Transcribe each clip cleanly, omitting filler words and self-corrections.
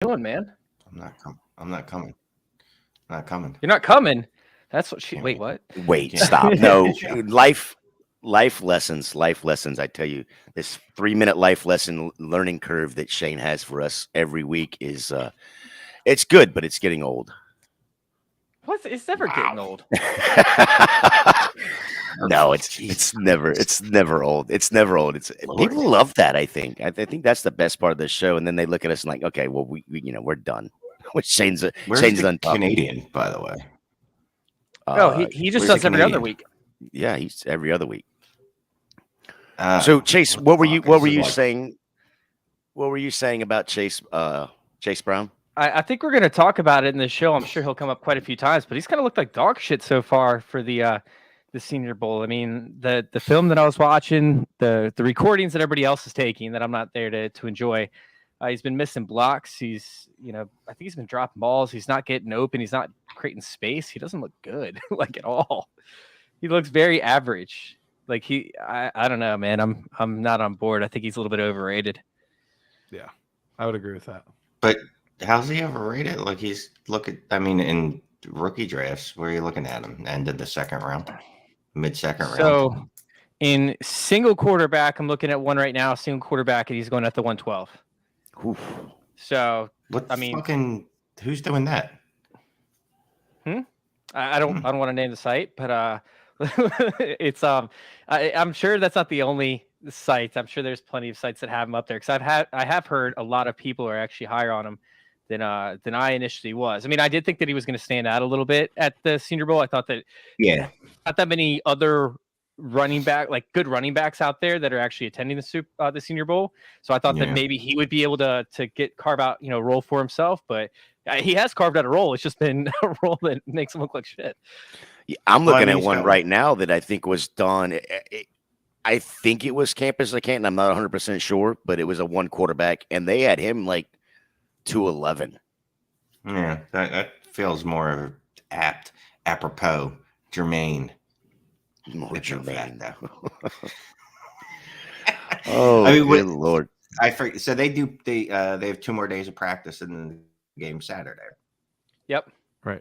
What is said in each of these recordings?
doing, man? I'm not coming. I'm not coming. I'm not coming. You're not coming. That's what she. Wait, what? Wait, stop. No, life lessons. I tell you, this 3-minute life lesson learning curve that Shane has for us every week is, it's good, but it's getting old. What? It's never getting old. No, it's never old. It's never old. People love that. I think that's the best part of the show. And then they look at us and like, okay, well, we we're done. Shane's done. Canadian, by the way. He just does every other week. Yeah, he's every other week. So Chase, what were you saying? What were you saying about Chase Brown? I think we're going to talk about it in the show. I'm sure he'll come up quite a few times, but he's kind of looked like dog shit so far for the Senior Bowl. I mean, the film that I was watching, the recordings that everybody else is taking that I'm not there to enjoy. He's been missing blocks. He's, I think he's been dropping balls. He's not getting open. He's not creating space. He doesn't look good, like at all. He looks very average. Like I don't know, man. I'm not on board. I think he's a little bit overrated. Yeah, I would agree with that. But how's he overrated? Like in rookie drafts, where are you looking at him? End of the second round, mid-second round. So in single quarterback, I'm looking at one right now. Single quarterback, and he's going at the 112. Oof. So who's doing that? I don't want to name the site, but it's I'm sure that's not the only site. I'm sure there's plenty of sites that have him up there, because I have heard a lot of people are actually higher on him than I initially was. I mean, I did think that he was going to stand out a little bit at the Senior Bowl. I thought that not that many other good running backs out there that are actually attending the Senior Bowl. So I thought that maybe he would be able to carve out role for himself, but he has carved out a role. It's just been a role that makes him look like shit. Yeah, I'm looking at one right now that I think was done. I think it was Campus at Canton. I'm not 100% sure, but it was a one quarterback, and they had him like 211. Yeah, that feels more apropos, germane. Oh, I mean, good Lord! I forget. So they have 2 more days of practice in the game Saturday. Yep. Right.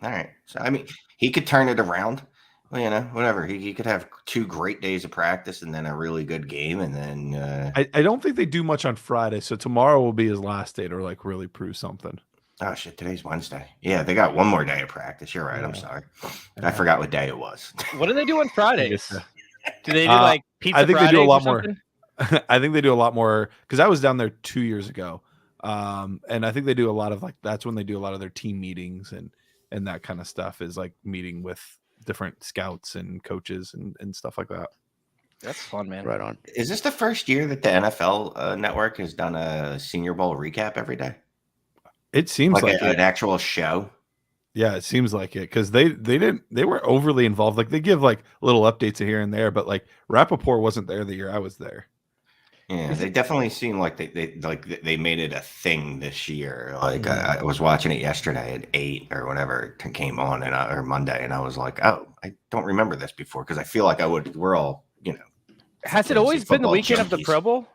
All right. So I mean, he could turn it around. Well, whatever. He could have 2 great days of practice and then a really good game, and then I don't think they do much on Friday, so tomorrow will be his last day to like really prove something. Oh shit! Today's Wednesday. Yeah, they got 1 more day of practice. You're right. I'm sorry. I forgot what day it was. What do they do on Fridays? Do they do like pizza? I think Fridays they do a lot more. I think they do a lot more, because I was down there 2 years ago, and I think they do a lot of that's when they do a lot of their team meetings and that kind of stuff, is like meeting with different scouts and coaches and stuff like that. That's fun, man. Right on. Is this the first year that the NFL network has done a Senior Bowl recap every day? It seems like an actual show. Yeah, it seems like it, because they were overly involved. Like they give like little updates here and there, but like Rappaport wasn't there the year I was there. Yeah, they definitely seem like they made it a thing this year. Like I was watching it yesterday at 8 or whatever it came on, or Monday, and I was like, oh, I don't remember this before, because I feel like we're all Has it always been the weekend of the Pro Bowl?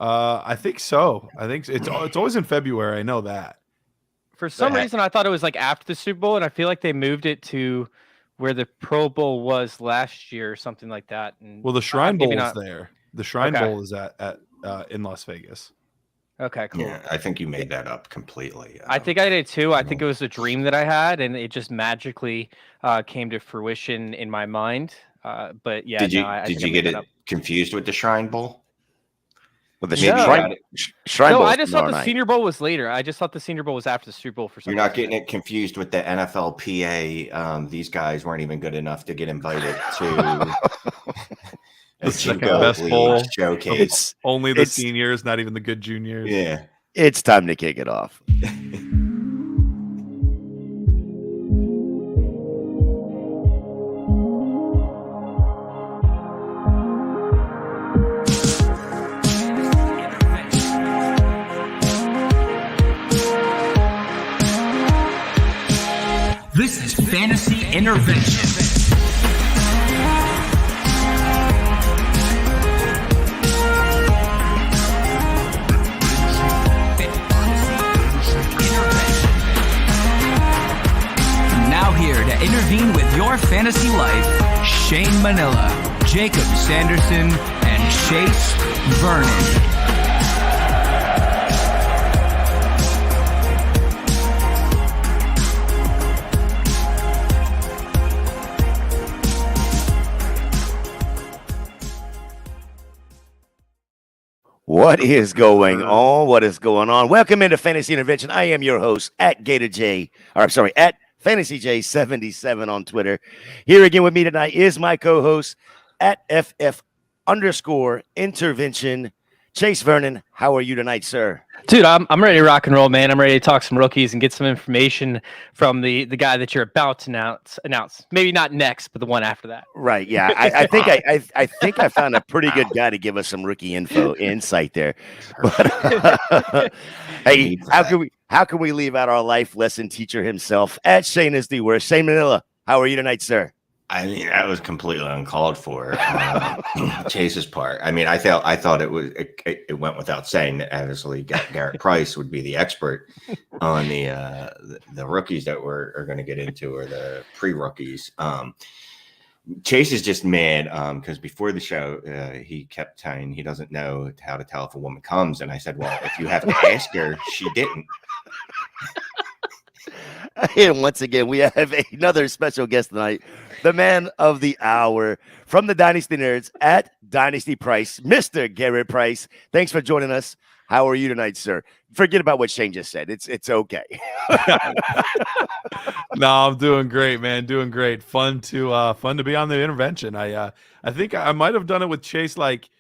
I think so. I think it's always in February. I know that. For some reason, I thought it was like after the Super Bowl, and I feel like they moved it to where the Pro Bowl was last year or something like that. And well, the Shrine Bowl is there. The Shrine Bowl is at in Las Vegas. Okay, cool. Yeah, I think you made that up completely. I think I did too. I think it was a dream that I had, and it just magically came to fruition in my mind. But yeah, did you get it confused with the Shrine Bowl? Well, the Shrine Bowl. I just thought the Senior Bowl was later. I just thought the Senior Bowl was after the Super Bowl for some reason. You're not getting it confused with the NFLPA. These guys weren't even good enough to get invited to the second best bowl showcase. Only the seniors, not even the good juniors. Yeah, it's time to kick it off. This is Fantasy Intervention. intervene with your fantasy life, Shane Manila, Jacob Sanderson, and Chase Vernon. What is going on? What is going on? Welcome into Fantasy Intervention. I am your host at at Fantasy J77 on Twitter. Here again with me tonight is my co-host at FF_intervention, Chase Vernon. How are you tonight, sir? Dude, I'm ready to rock and roll, man. I'm ready to talk some rookies and get some information from the guy that you're about to announce. Maybe not next, but the one after that. Right. Yeah. I think I found a pretty good guy to give us some rookie insight there. But, hey, how can we leave out our life lesson teacher himself? At Shane is the worst. Shane Manila, how are you tonight, sir? I mean, that was completely uncalled for. Chase's part. I mean, I thought it went without saying that obviously Garrett Price would be the expert on the rookies that are going to get into, or the pre-rookies. Chase is just mad because before the show he kept saying he doesn't know how to tell if a woman comes, and I said, well, if you have to ask her, she didn't. And once again, we have another special guest tonight, the man of the hour from the Dynasty Nerds at Dynasty Price, Mr. Garrett Price. Thanks for joining us. How are you tonight, sir? Forget about what Shane just said. It's okay. No, I'm doing great, man. Doing great. Fun to be on the intervention. I think I might have done it with Chase like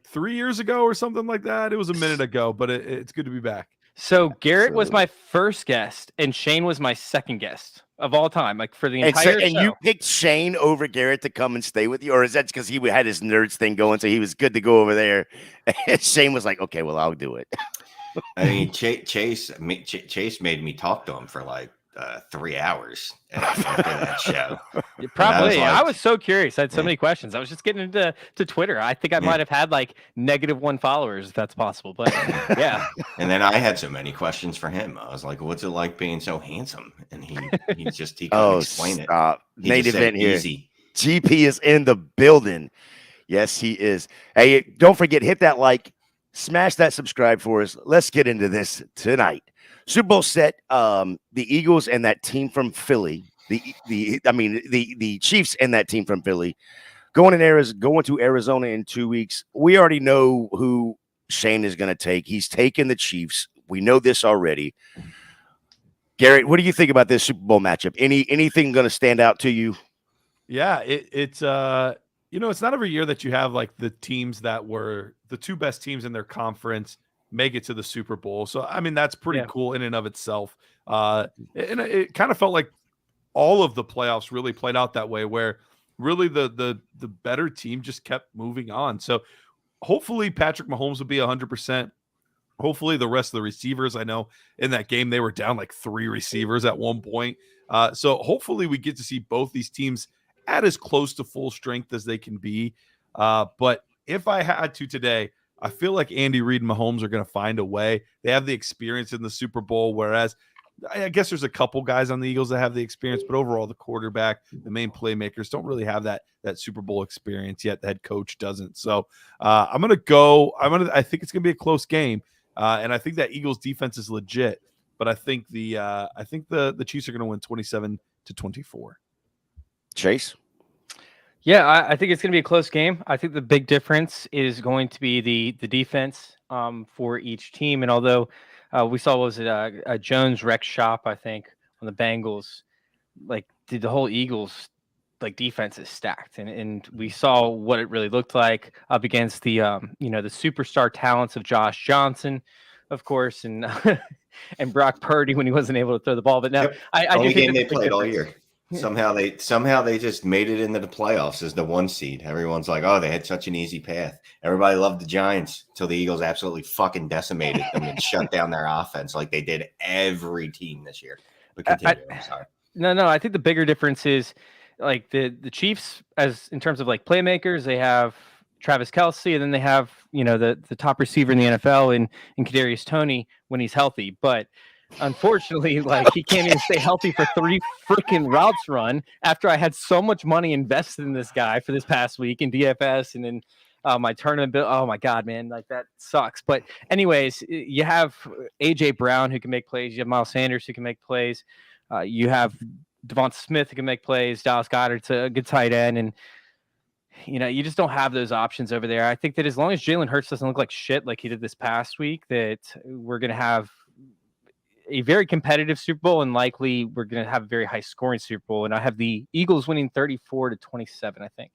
3 years ago or something like that. It was a minute ago, but it's good to be back. So Garrett was my first guest, and Shane was my second guest of all time, like for the entire show. And you picked Shane over Garrett to come and stay with you, or is that because he had his nerds thing going, so he was good to go over there? And Shane was like, "Okay, well, I'll do it." I mean, Chase made me talk to him for like 3 hours after that show. Probably. I was so curious. I had so many questions. I was just getting into Twitter. I think I might have had like -1 followers, if that's possible. But yeah. And then I had so many questions for him. I was like, "What's it like being so handsome?" And he couldn't explain it. Native event here. Easy. GP is in the building. Yes, he is. Hey, don't forget, hit that like, smash that subscribe for us. Let's get into this tonight. Super Bowl set, the Eagles and that team from Philly, the Chiefs and that team from Philly going to Arizona in 2 weeks. We already know who Shane is going to take. He's taking the Chiefs. We know this already. Garrett, what do you think about this Super Bowl matchup? Anything going to stand out to you? Yeah, it's it's not every year that you have like the teams that were the two best teams in their conference make it to the Super Bowl. So, I mean, that's pretty cool in and of itself. And it kind of felt like all of the playoffs really played out that way, where really the better team just kept moving on. So hopefully Patrick Mahomes will be 100%. Hopefully the rest of the receivers, I know in that game, they were down like 3 receivers at one point. So hopefully we get to see both these teams at as close to full strength as they can be. But if I had to today, I feel like Andy Reid and Mahomes are going to find a way. They have the experience in the Super Bowl, whereas I guess there's a couple guys on the Eagles that have the experience, but overall the quarterback, the main playmakers don't really have that Super Bowl experience yet. The head coach doesn't. So I think it's going to be a close game. And I think that Eagles defense is legit, but I think the Chiefs are going to win 27-24. Chase? Yeah, I think it's going to be a close game. I think the big difference is going to be the defense for each team. And although we saw, a Jones wreck shop, I think, on the Bengals, like the whole Eagles like defense is stacked, and we saw what it really looked like up against the the superstar talents of Josh Johnson, of course, and and Brock Purdy when he wasn't able to throw the ball. But no, I do think they played all year. Somehow they just made it into the playoffs as the 1 seed. Everyone's like, oh, they had such an easy path. Everybody loved the Giants until the Eagles absolutely fucking decimated them and shut down their offense like they did every team this year. But continue. I'm sorry. No, I think the bigger difference is like the Chiefs, as in terms of like playmakers, they have Travis Kelce, and then they have the top receiver in the NFL in Kadarius Toney when he's healthy. But unfortunately, like he can't even stay healthy for 3 freaking routes run after I had so much money invested in this guy for this past week in DFS and in my tournament bill. Oh my God, man, like that sucks. But anyways, you have AJ Brown who can make plays. You have Miles Sanders who can make plays. You have Devonta Smith who can make plays. Dallas Goedert's a good tight end, and you just don't have those options over there. I think that as long as Jalen Hurts doesn't look like shit like he did this past week, that we're going to have a very competitive Super Bowl, and likely we're going to have a very high scoring Super Bowl. And I have the Eagles winning 34-27, I think.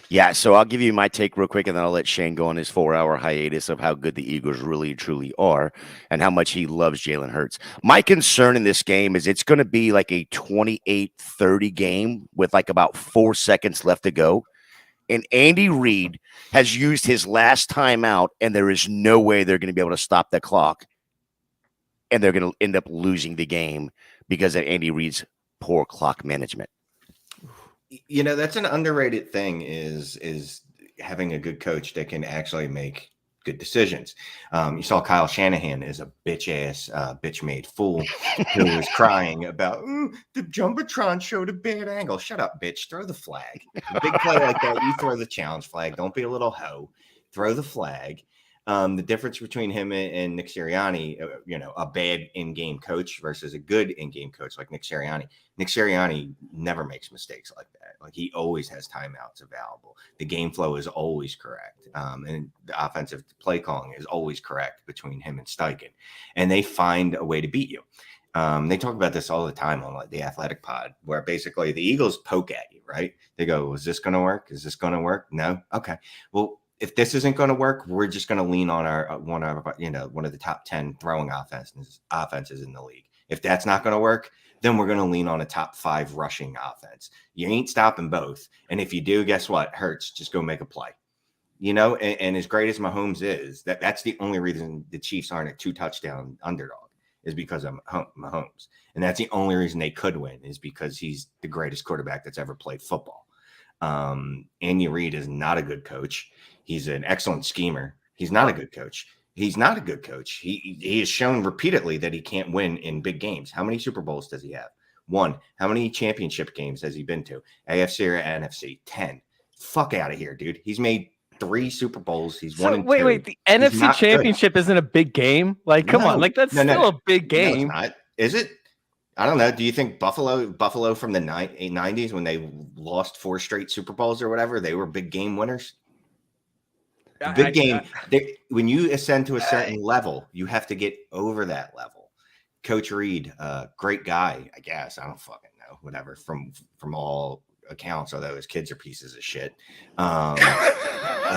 Yeah, so I'll give you my take real quick, and then I'll let Shane go on his 4-hour hiatus of how good the Eagles really, truly are and how much he loves Jalen Hurts. My concern in this game is it's going to be like a 28-30 game with like about 4 seconds left to go. And Andy Reid has used his last time out, and there is no way they're going to be able to stop the clock. And they're going to end up losing the game because of Andy Reid's poor clock management. That's an underrated thing is having a good coach that can actually make good decisions. You saw Kyle Shanahan is a bitch-made fool who was crying about the Jumbotron showed a bad angle. Shut up, bitch. Throw the flag. A big play like that, you throw the challenge flag. Don't be a little hoe. Throw the flag. The difference between him and Nick Sirianni, a bad in-game coach versus a good in-game coach like Nick Sirianni. Nick Sirianni never makes mistakes like that. Like he always has timeouts available. The game flow is always correct. And the offensive play calling is always correct between him and Steichen. And they find a way to beat you. They talk about this all the time on like the Athletic Pod, where basically the Eagles poke at you, right? They go, is this going to work? Is this going to work? No. Okay. Well, if this isn't going to work, we're just going to lean on our one of the top 10 throwing offenses in the league. If that's not going to work, then we're going to lean on a top 5 rushing offense. You ain't stopping both. And if you do, guess what? Hurts, just go make a play. And as great as Mahomes is, that's the only reason the Chiefs aren't a 2-touchdown underdog is because of Mahomes. And that's the only reason they could win is because he's the greatest quarterback that's ever played football. Andy Reid is not a good coach. He's an excellent schemer. He's not a good coach. He's not a good coach. He has shown repeatedly that he can't win in big games. How many Super Bowls does he have? 1. How many championship games has he been to? AFC or NFC? 10. Fuck out of here, dude. He's made 3 Super Bowls. He's won in 2. Wait. The NFC Championship isn't a big game? Like, come on. Like, that's still a big game. No, it's not. Is it? I don't know. Do you think Buffalo from the 90s when they lost 4 straight Super Bowls or whatever, they were big game winners? Big game. When you ascend to a certain level, you have to get over that level. Coach Reid, great guy, I guess. I don't fucking know. Whatever. From all accounts, although his kids are pieces of shit.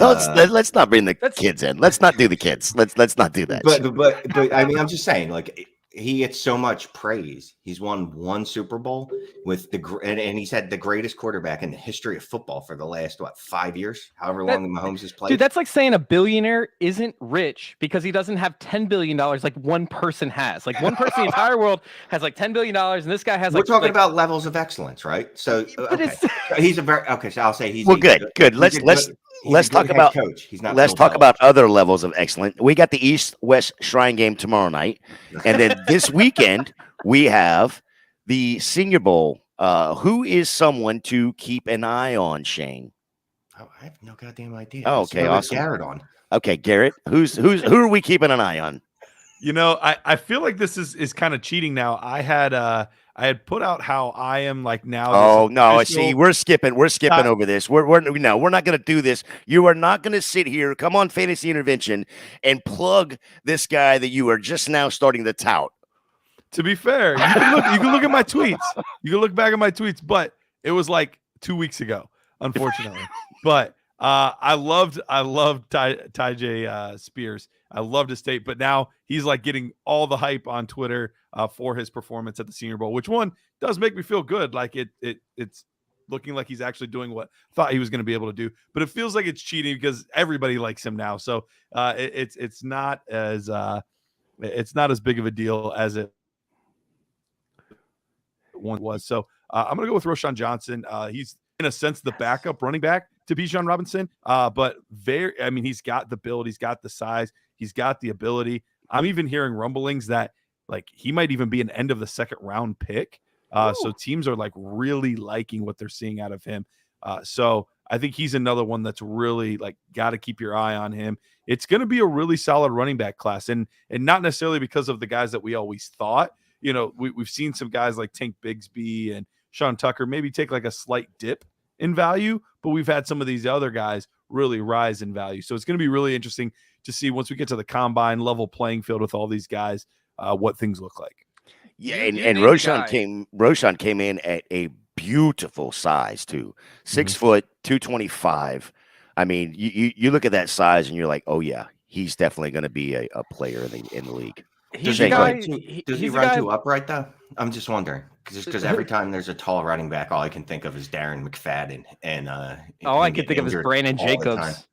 Let's not bring the kids in. Let's not do the kids. Let's not do that. But I mean, I'm just saying, like, he gets so much praise. He's won 1 Super Bowl with and he's had the greatest quarterback in the history of football for the last 5 years, however long Mahomes has played. Dude, that's like saying a billionaire isn't rich because he doesn't have $10 billion like one person has. Like one person in the entire world has like $10 billion, and this guy has We're talking about levels of excellence, right? So he's a very so I'll say he's good. Let's talk about coach. He's not. Let's talk about other levels of excellence. We got the East-West Shrine game tomorrow night, and then this weekend we have the Senior Bowl. Who is someone to keep an eye on, Shane? Oh, I have no goddamn idea. Oh, okay, awesome. Garrett on. Okay, Garrett. Who are we keeping an eye on? I feel like this is kind of cheating now. I had put out how I am like now. Oh no! See, we're skipping over this. We're not going to do this. You are not going to sit here. Come on, Fantasy Intervention, and plug this guy that you are just now starting to tout. To be fair, you can look at my tweets. You can look back at my tweets, but it was like 2 weeks ago, unfortunately. But I loved Tyjae Spears. I loved his tape, but now he's like getting all the hype on Twitter for his performance at the Senior Bowl, which one does make me feel good. Like it's looking like he's actually doing what I thought he was going to be able to do, but it feels like it's cheating because everybody likes him now. So it's not as big of a deal as it one was. So I'm going to go with Roschon Johnson. He's in a sense the backup running back to Bijan Robinson, but he's got the build, he's got the size, he's got the ability. I'm even hearing rumblings that like he might even be an end of the second round pick. So teams are like really liking what they're seeing out of him. So I think he's another one that's really like got to keep your eye on him. It's going to be a really solid running back class, and not necessarily because of the guys that we always thought. You know, we've seen some guys like Tank Bigsby and Sean Tucker maybe take like a slight dip in value, but we've had some of these other guys really rise in value. So it's going to be really interesting to see once we get to the combine level playing field with all these guys, what things look like. Yeah, You and named the Roshan came in at a beautiful size too. 6 foot, 225. I mean, you look at that size and you're like, oh yeah, he's definitely going to be a player in the league. He's Does the he guy. run too, does he He's the run guy. too upright though? I'm just wondering because every time there's a tall running back, all I can think of is Darren McFadden and All I him can getting think of is injured Brandon all the time. Jacobs.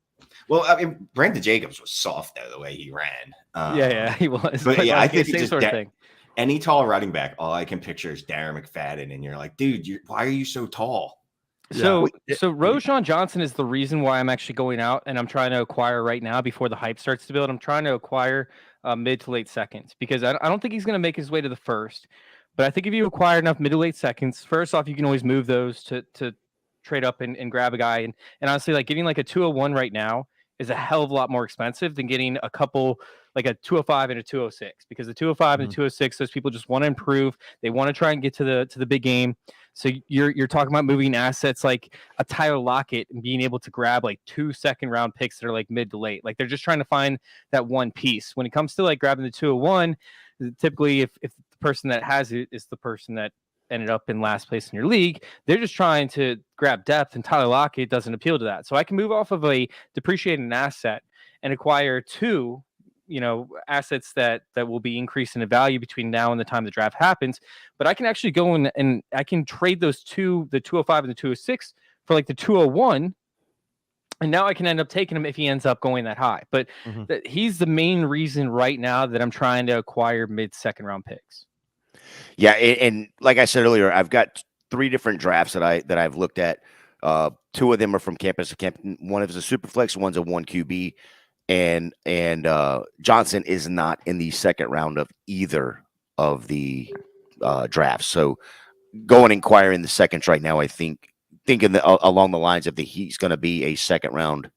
Well, I mean, Brandon Jacobs was soft though the way he ran. Yeah, he was. But yeah, I think same just sort of thing. any tall running back, all I can picture is Darren McFadden, and you're like, dude, why are you so tall? So Roshan Johnson is the reason why I'm actually going out and I'm trying to acquire right now before the hype starts to build. I'm trying to acquire mid to late seconds because I don't think he's going to make his way to the first. But I think if you acquire enough mid to late seconds, first off, you can always move those to trade up and grab a guy. And honestly, like getting like a 201 right now is a hell of a lot more expensive than getting a couple like a 205 and a 206 because the 205 and the 206, those people just want to improve. They want to try and get to the big game. So you're talking about moving assets like a Tyler Lockett and being able to grab like 2 second-round picks that are like mid to late. Like they're just trying to find that one piece. When it comes to like grabbing the 201, typically if the person that has it is the person that ended up in last place in your league, they're just trying to grab depth, and Tyler Lockett doesn't appeal to that. So I can move off of a depreciating asset and acquire two assets that will be increasing in value between now and the time the draft happens. But I can actually go and I can trade those two, the 205 and the 206 for like the 201. And now I can end up taking him if he ends up going that high. But he's the main reason right now that I'm trying to acquire mid-second round picks. Yeah, and like I said earlier, I've got 3 different drafts that I've looked at. 2 of them are from campus to campus. One is a super flex, one's a 1 QB. And Johnson is not in the second round of either of the drafts. So go and inquire in the seconds right now. I think thinking along the lines of he's going to be a second round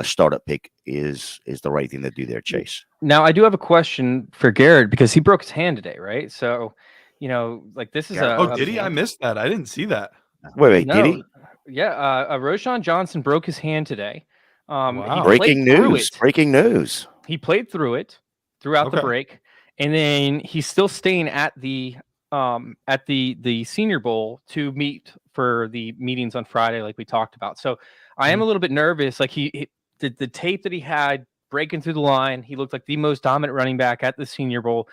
startup pick is the right thing to do there, Chase. Now I do have a question for Garrett because he broke his hand today, right? So like this is did he? I missed that. I didn't see that. Wait, no, did he? Yeah, Roshan Johnson broke his hand today. Wow. Breaking news. He played through it throughout the break, and then he's still staying at the Senior Bowl to meet for the meetings on Friday, like we talked about. So I am a little bit nervous. Like the tape that he had breaking through the line, he looked like the most dominant running back at the Senior Bowl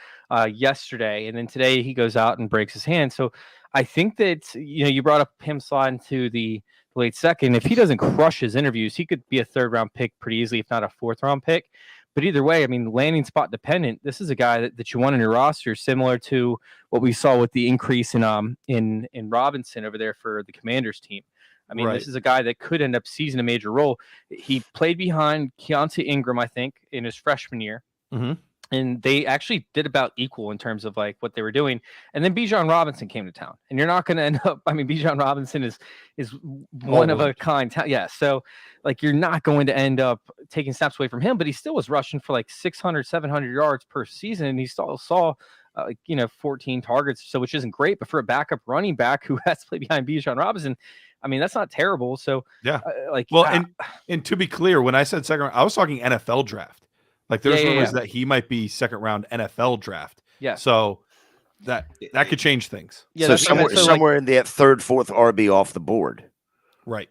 yesterday, and then today he goes out and breaks his hand. So I think that you brought up him sliding to the late second. If he doesn't crush his interviews, he could be a 3rd round pick pretty easily, if not a 4th round pick. But either way, I mean, landing spot dependent. This is a guy that you want in your roster, similar to what we saw with the increase in Robinson over there for the Commanders team. I mean, This is a guy that could end up seizing a major role. He played behind Keontae Ingram, I think, in his freshman year. And they actually did about equal in terms of like what they were doing. And then Bijan Robinson came to town, and you're not going to end up. I mean, Bijan Robinson is one of a kind. Yeah. So like, you're not going to end up taking snaps away from him, but he still was rushing for like 600, 700 yards per season. And he still saw 14 targets. So, which isn't great, but for a backup running back who has to play behind Bijan Robinson, I mean, that's not terrible. So yeah, and to be clear, when I said second round, I was talking NFL draft. Like there's rumors that he might be second round NFL draft. Yeah. So that could change things. Yeah. So somewhere in that 3rd, 4th RB off the board. Right.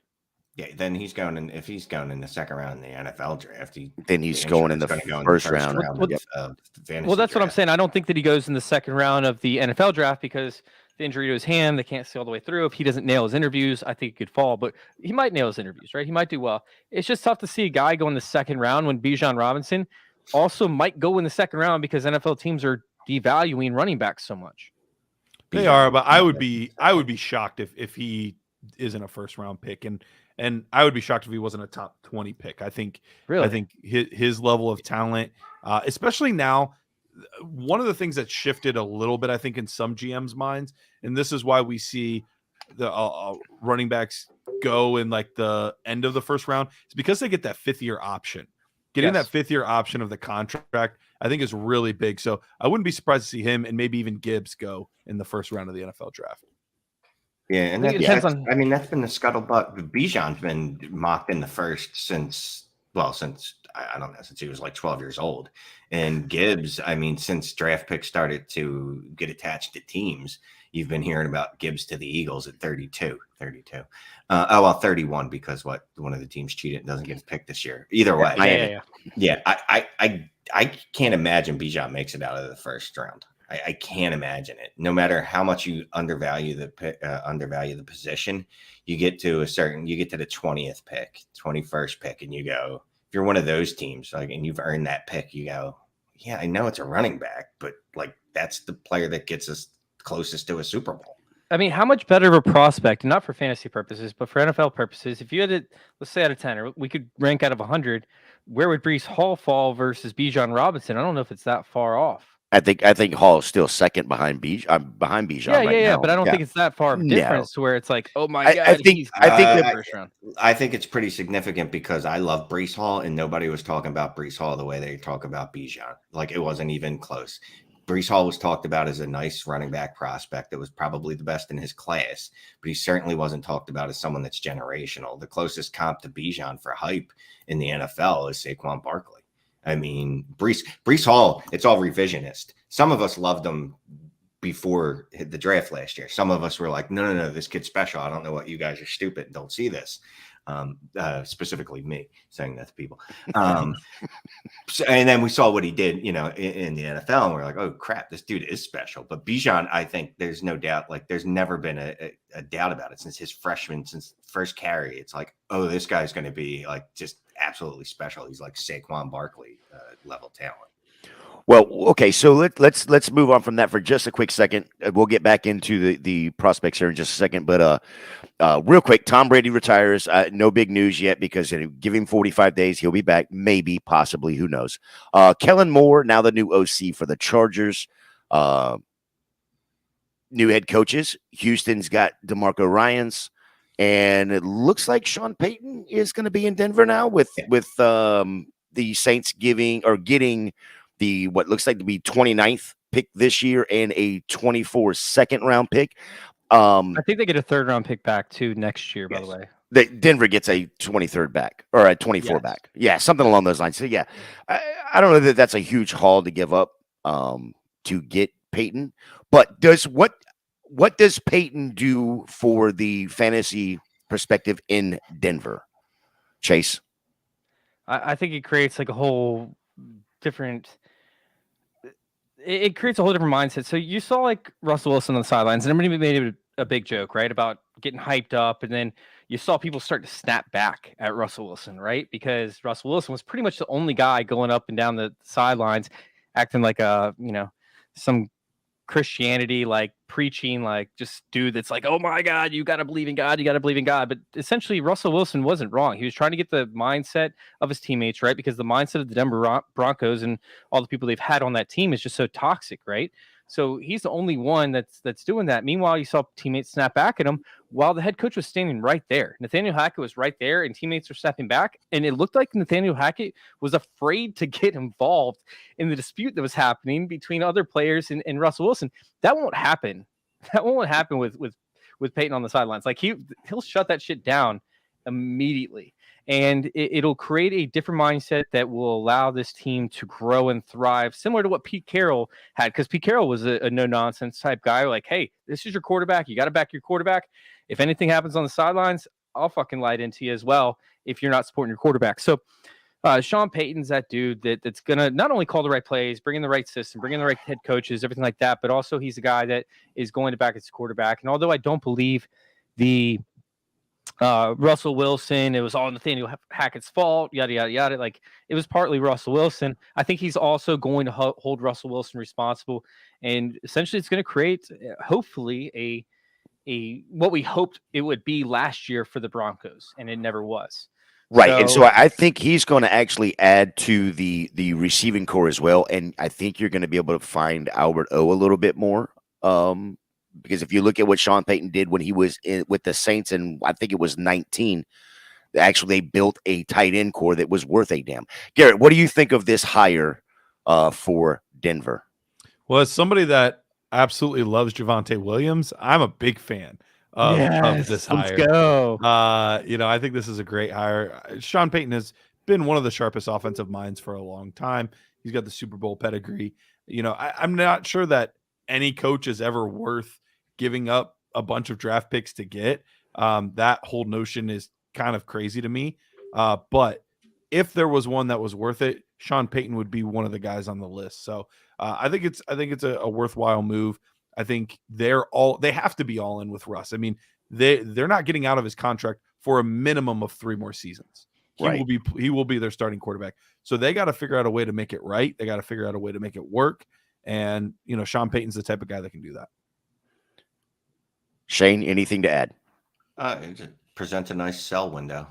Yeah. Then he's going in. If he's going in the second round in the NFL draft, then he's going in the first round. Well, that's what I'm saying. I don't think that he goes in the second round of the NFL draft because the injury to his hand, they can't see all the way through. If he doesn't nail his interviews, I think he could fall, but he might nail his interviews, right? He might do well. It's just tough to see a guy go in the second round when Bijan Robinson also might go in the second round because NFL teams are devaluing running backs so much. They are, but I would be shocked if he isn't a 1st round pick, and I would be shocked if he wasn't a top 20 pick. I think his level of talent, especially now one of the things that shifted a little bit, I think, in some GMs' minds, and this is why we see the running backs go in like the end of the first round, is because they get that 5th-year option. Getting that 5th-year option of the contract, I think, is really big. So I wouldn't be surprised to see him and maybe even Gibbs go in the first round of the NFL draft. Yeah, and I think it depends on. I mean, that's been the scuttlebutt. Bijan's been mocked in the first since I don't know, since he was like 12 years old. And Gibbs, I mean, since draft picks started to get attached to teams, you've been hearing about Gibbs to the Eagles at 32. 31 because one of the teams cheated and doesn't get a pick this year. Either way, yeah. I can't imagine Bijan makes it out of the first round. I can't imagine it. No matter how much you undervalue the position, you get to the 20th pick, 21st pick, and you go, if you're one of those teams, like, and you've earned that pick, you go, yeah, I know it's a running back, but like that's the player that gets us closest to a Super Bowl. I mean, how much better of a prospect, not for fantasy purposes, but for NFL purposes, if you had it, let's say out of 10, or we could rank out of 100, where would Bryce Hall fall versus Bijan Robinson? I don't know if it's that far off. I think Hall is still second behind Bijan. Yeah, but I don't think it's that far of difference to where it's like, oh my god. I think it's pretty significant because I love Bryce Hall, and nobody was talking about Bryce Hall the way they talk about Bijan. Like, it wasn't even close. Bryce Hall was talked about as a nice running back prospect that was probably the best in his class, but he certainly wasn't talked about as someone that's generational. The closest comp to Bijan for hype in the NFL is Saquon Barkley. I mean, Bryce Hall, it's all revisionist. Some of us loved him before the draft last year. Some of us were like, no, this kid's special. I don't know what you guys are stupid and don't see this. Specifically me saying that to people. And then we saw what he did, in the NFL, and we're like, oh crap, this dude is special. But Bijan, I think there's no doubt, like there's never been a doubt about it since first carry. It's like, oh, this guy's going to be like just absolutely special. He's like Saquon Barkley level talent. Well, okay, so let's move on from that for just a quick second. We'll get back into the prospects here in just a second, but real quick, Tom Brady retires. No big news yet because give him 45 days, he'll be back, maybe, possibly, who knows. Kellen Moore, now the new OC for the Chargers. New head coaches. Houston's got DeMarco Ryans, and it looks like Sean Payton is going to be in Denver now with the Saints getting the what looks like to be 29th pick this year and a 24 second round pick. I think they get a 3rd round pick back too next year, by the way. Denver gets a 23rd back or a 24 back. Yeah, something along those lines. So yeah, I don't know that that's a huge haul to give up to get Peyton, but what does Peyton do for the fantasy perspective in Denver? Chase? I think it creates like a whole different. It creates a whole different mindset. So you saw like Russell Wilson on the sidelines, and everybody made it a big joke, right, about getting hyped up, and then you saw people start to snap back at Russell Wilson, right, because Russell Wilson was pretty much the only guy going up and down the sidelines, acting like some Christianity, like preaching, like just dude that's like, oh my God, you got to believe in God, you got to believe in God. But essentially, Russell Wilson wasn't wrong. He was trying to get the mindset of his teammates right, because the mindset of the Denver Broncos and all the people they've had on that team is just so toxic, right? So he's the only one that's doing that. Meanwhile, you saw teammates snap back at him while the head coach was standing right there. Nathaniel Hackett was right there, and teammates were stepping back. And it looked like Nathaniel Hackett was afraid to get involved in the dispute that was happening between other players and Russell Wilson. That won't happen. That won't happen with Peyton on the sidelines. Like he'll shut that shit down immediately. And it'll create a different mindset that will allow this team to grow and thrive, similar to what Pete Carroll had, because Pete Carroll was a no-nonsense type guy. Like, hey, this is your quarterback. You got to back your quarterback. If anything happens on the sidelines, I'll fucking light into you as well if you're not supporting your quarterback. So Sean Payton's that dude that's going to not only call the right plays, bring in the right system, bring in the right head coaches, everything like that, but also he's a guy that is going to back his quarterback. And although I don't believe the Russell Wilson, it was all Nathaniel Hackett's fault, yada, yada, yada. Like, it was partly Russell Wilson. I think he's also going to hold Russell Wilson responsible. And essentially it's going to create, hopefully, a what we hoped it would be last year for the Broncos. And it never was. Right, and so So I think he's going to actually add to the receiving core as well, and I think you're going to be able to find Albert O a little bit more, because if you look at what Sean Payton did when he was with the Saints, and I think it was 19, actually they built a tight end core that was worth a damn. Garrett, what do you think of this hire for Denver? Well, as somebody that absolutely loves Javonte Williams, I'm a big fan of this yes, let's hire. go. I think this is a great hire. Sean Payton has been one of the sharpest offensive minds for a long time. He's got the Super Bowl pedigree. I'm not sure that any coach is ever worth giving up a bunch of draft picks to get. That whole notion is kind of crazy to me. But if there was one that was worth it, Sean Payton would be one of the guys on the list. So I think it's a worthwhile move. I think they have to be all in with Russ. I mean, they're not getting out of his contract for a minimum of 3 more seasons. He will be their starting quarterback. So they got to figure out a way to make it right. They got to figure out a way to make it work. And Sean Payton's the type of guy that can do that. Shane, anything to add? It just presents a nice sell window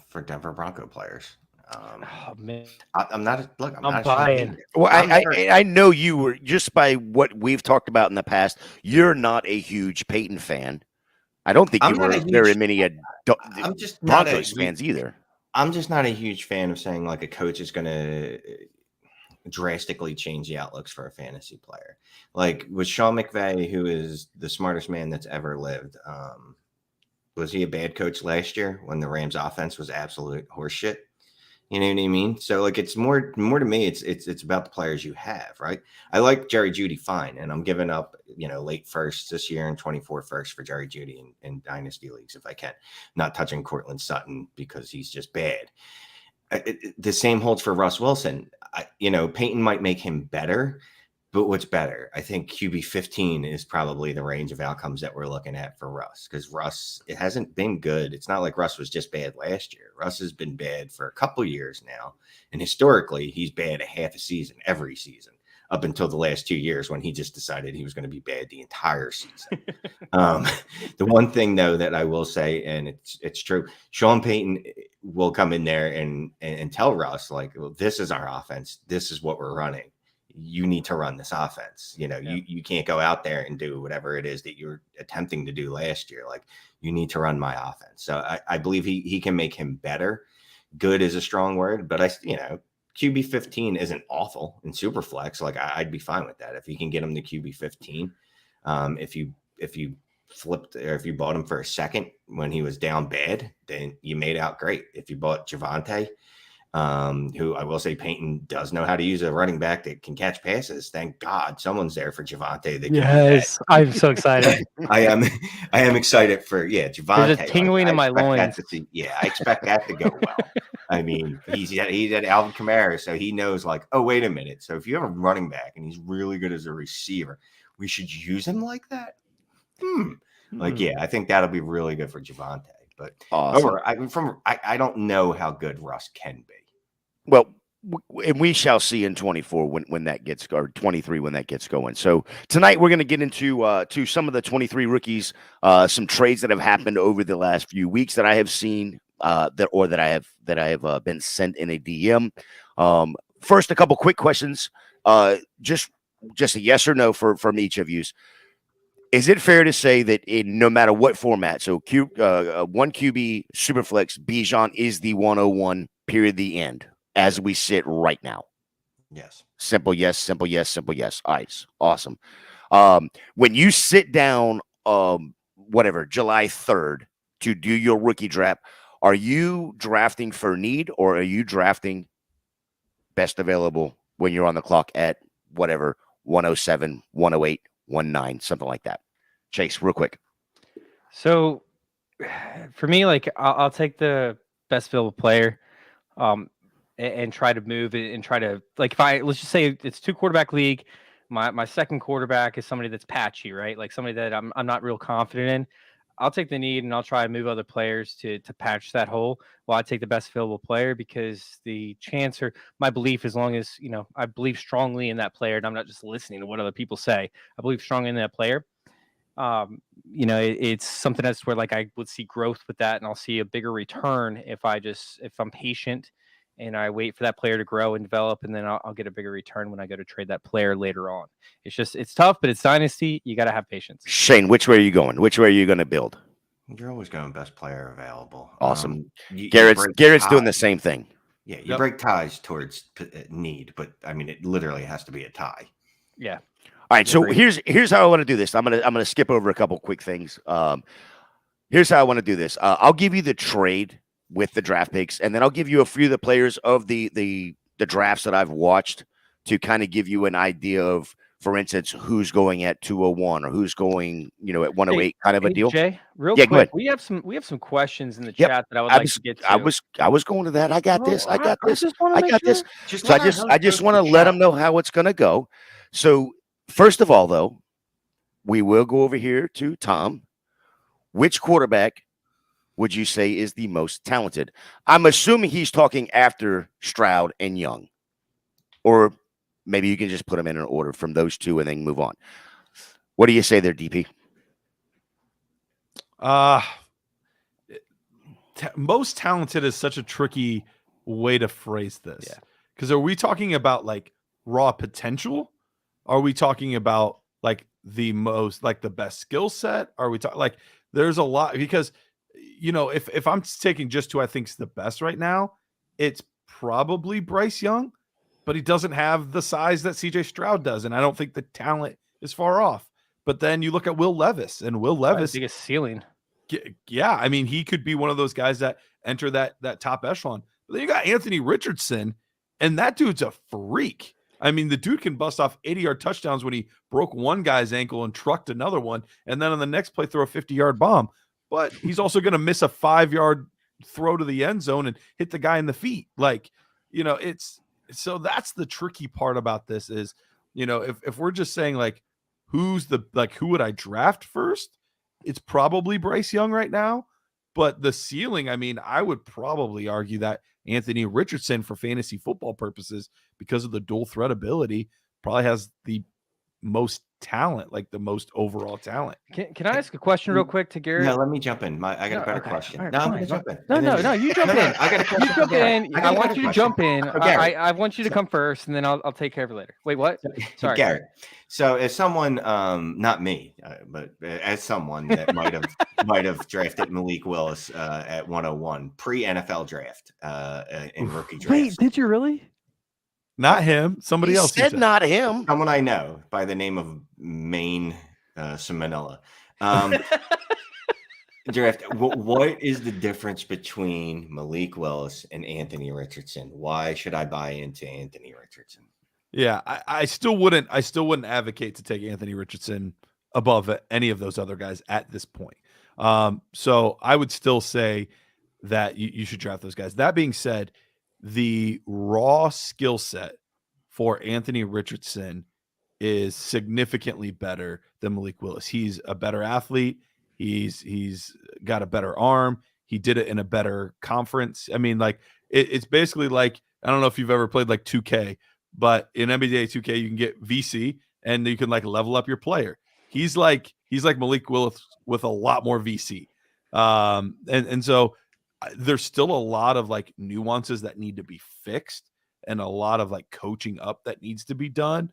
for Denver Bronco players. Oh man, I'm not. Look, I'm not buying. Well, sure. I know you were, just by what we've talked about in the past, you're not a huge Peyton fan. I don't think I'm you not were a very huge- many I'm just not a Broncos huge- fans either. I'm just not a huge fan of saying like a coach is going to drastically change the outlooks for a fantasy player. Like with Sean McVay, who is the smartest man that's ever lived. Was he a bad coach last year when the Rams offense was absolute horseshit? You know what I mean? So like it's more to me, it's about the players you have, right? I like Jerry Jeudy fine, and I'm giving up, late first this year and 24 first for Jerry Jeudy in dynasty leagues if I can. Not touching Cortland Sutton because he's just bad. The same holds for Russ Wilson. Peyton might make him better, but what's better? I think QB 15 is probably the range of outcomes that we're looking at for Russ, because Russ, it hasn't been good. It's not like Russ was just bad last year. Russ has been bad for a couple years now. And historically, he's bad a half a season, every season, up until the last 2 years when he just decided he was going to be bad the entire season. The one thing, though, that I will say, and it's true, Sean Payton will come in there and tell Russ, like, well, this is our offense. This is what we're running. You need to run this offense. You can't go out there and do whatever it is that you're attempting to do last year. Like, you need to run my offense. So I believe he can make him better. Good is a strong word, but QB 15 isn't awful in Superflex. Like I'd be fine with that if you can get him to QB 15. If you flipped, or if you bought him for a second when he was down bad, then you made out great. If you bought Javonte, who I will say Peyton does know how to use a running back that can catch passes. Thank God someone's there for Javonte. Yes, I'm so excited. I am excited for Javonte. There's a tingling in my loins. I expect that to go well. I mean, he's at Alvin Kamara, so he knows like, oh, wait a minute. So if you have a running back and he's really good as a receiver, we should use him like that. I think that'll be really good for Javonte. But Awesome. I don't know how good Russ can be. Well, and we shall see in 24 when that gets, or 23 when that gets going. So tonight we're going to get into to some of the 23 rookies, some trades that have happened over the last few weeks that I have seen, that I have been sent in a DM. First, a couple quick questions. Just a yes or no from each of you. Is it fair to say that in no matter what format, so one QB Superflex, Bijan is the 101, period, the end, as we sit right now? Yes. Simple yes, simple yes, simple yes. All right, awesome. When you sit down, July 3rd to do your rookie draft, are you drafting for need, or are you drafting best available when you're on the clock at 107, 108, 19, something like that? Chase, real quick. So for me, like I'll take the best available player, and try to move it and try to, like, let's just say it's 2 quarterback league. My second quarterback is somebody that's patchy, right? Like somebody that I'm not real confident in. I'll take the need and I'll try and move other players to patch that hole while I take the best available player, because the chance, or my belief, as long as, I believe strongly in that player and I'm not just listening to what other people say, I believe strongly in that player. it's something that's where like I would see growth with that, and I'll see a bigger return if I'm patient and I wait for that player to grow and develop, and then I'll get a bigger return when I go to trade that player later on. It's tough, but it's Dynasty. You got to have patience. Shane, which way are you going? Which way are you going to build? You're always going best player available. Awesome. You Garrett's doing the same thing. Yeah, you break ties towards need, but I mean, it literally has to be a tie. Yeah. All right, so here's how I want to do this. I'm gonna skip over a couple quick things. Here's how I want to do this. I'll give you the trade with the draft picks, and then I'll give you a few of the players of the drafts that I've watched to kind of give you an idea of, for instance, who's going at 201 or who's going, at 108, kind of a deal. Jay, real quick, go ahead. We have some questions in the chat that I would like to get to. I was going to that. I got this. I got this. I got this. Just so I just want to let them know how it's going to go. So first of all, though, we will go over here to Tom. Which quarterback would you say is the most talented? I'm assuming he's talking after Stroud and Young, or maybe you can just put them in an order from those two and then move on. What do you say there, DP? Most talented is such a tricky way to phrase this. Because are we talking about like raw potential? Are we talking about like the most, like the best skill set? Are we talking like there's a lot? Because, if I'm taking just who I think is the best right now, it's probably Bryce Young. But he doesn't have the size that CJ Stroud does. And I don't think the talent is far off. But then you look at Will Levis, and Will Levis, biggest ceiling. Yeah. I mean, he could be one of those guys that enter that top echelon. But then you got Anthony Richardson, and that dude's a freak. I mean, the dude can bust off 80-yard touchdowns when he broke one guy's ankle and trucked another one. And then on the next play, throw a 50-yard bomb. But he's also going to miss a 5-yard throw to the end zone and hit the guy in the feet. So that's the tricky part about this is, if we're just saying like, who would I draft first? It's probably Bryce Young right now, but the ceiling, I mean, I would probably argue that Anthony Richardson for fantasy football purposes, because of the dual threat ability, probably has the most talent, like the most overall talent. Can I ask a question real quick to Garrett? No, let me jump in. I got a better question. Right, I'm going to jump in. No, you jump in. I got a question. You jump in. I want you to jump in. Okay. I want you to come first, and then I'll take care of it later. Wait, what? Sorry, Garrett. So as someone, not me, but as someone that might have drafted Malik Willis at 101 pre-NFL draft in rookie draft. Wait, did you really? Not him. Somebody else said not him. Someone I know by the name of Maine Simonella. Draft. What is the difference between Malik Willis and Anthony Richardson? Why should I buy into Anthony Richardson? Yeah, I still wouldn't advocate to take Anthony Richardson above any of those other guys at this point. So I would still say that you should draft those guys. That being said, the raw skill set for Anthony Richardson is significantly better than Malik Willis. He's a better athlete. He's got a better arm. He did it in a better conference. I mean, like it's basically like, I don't know if you've ever played like 2K, but in NBA 2K you can get VC and you can like level up your player. He's like Malik Willis with a lot more VC. And so there's still a lot of like nuances that need to be fixed and a lot of like coaching up that needs to be done.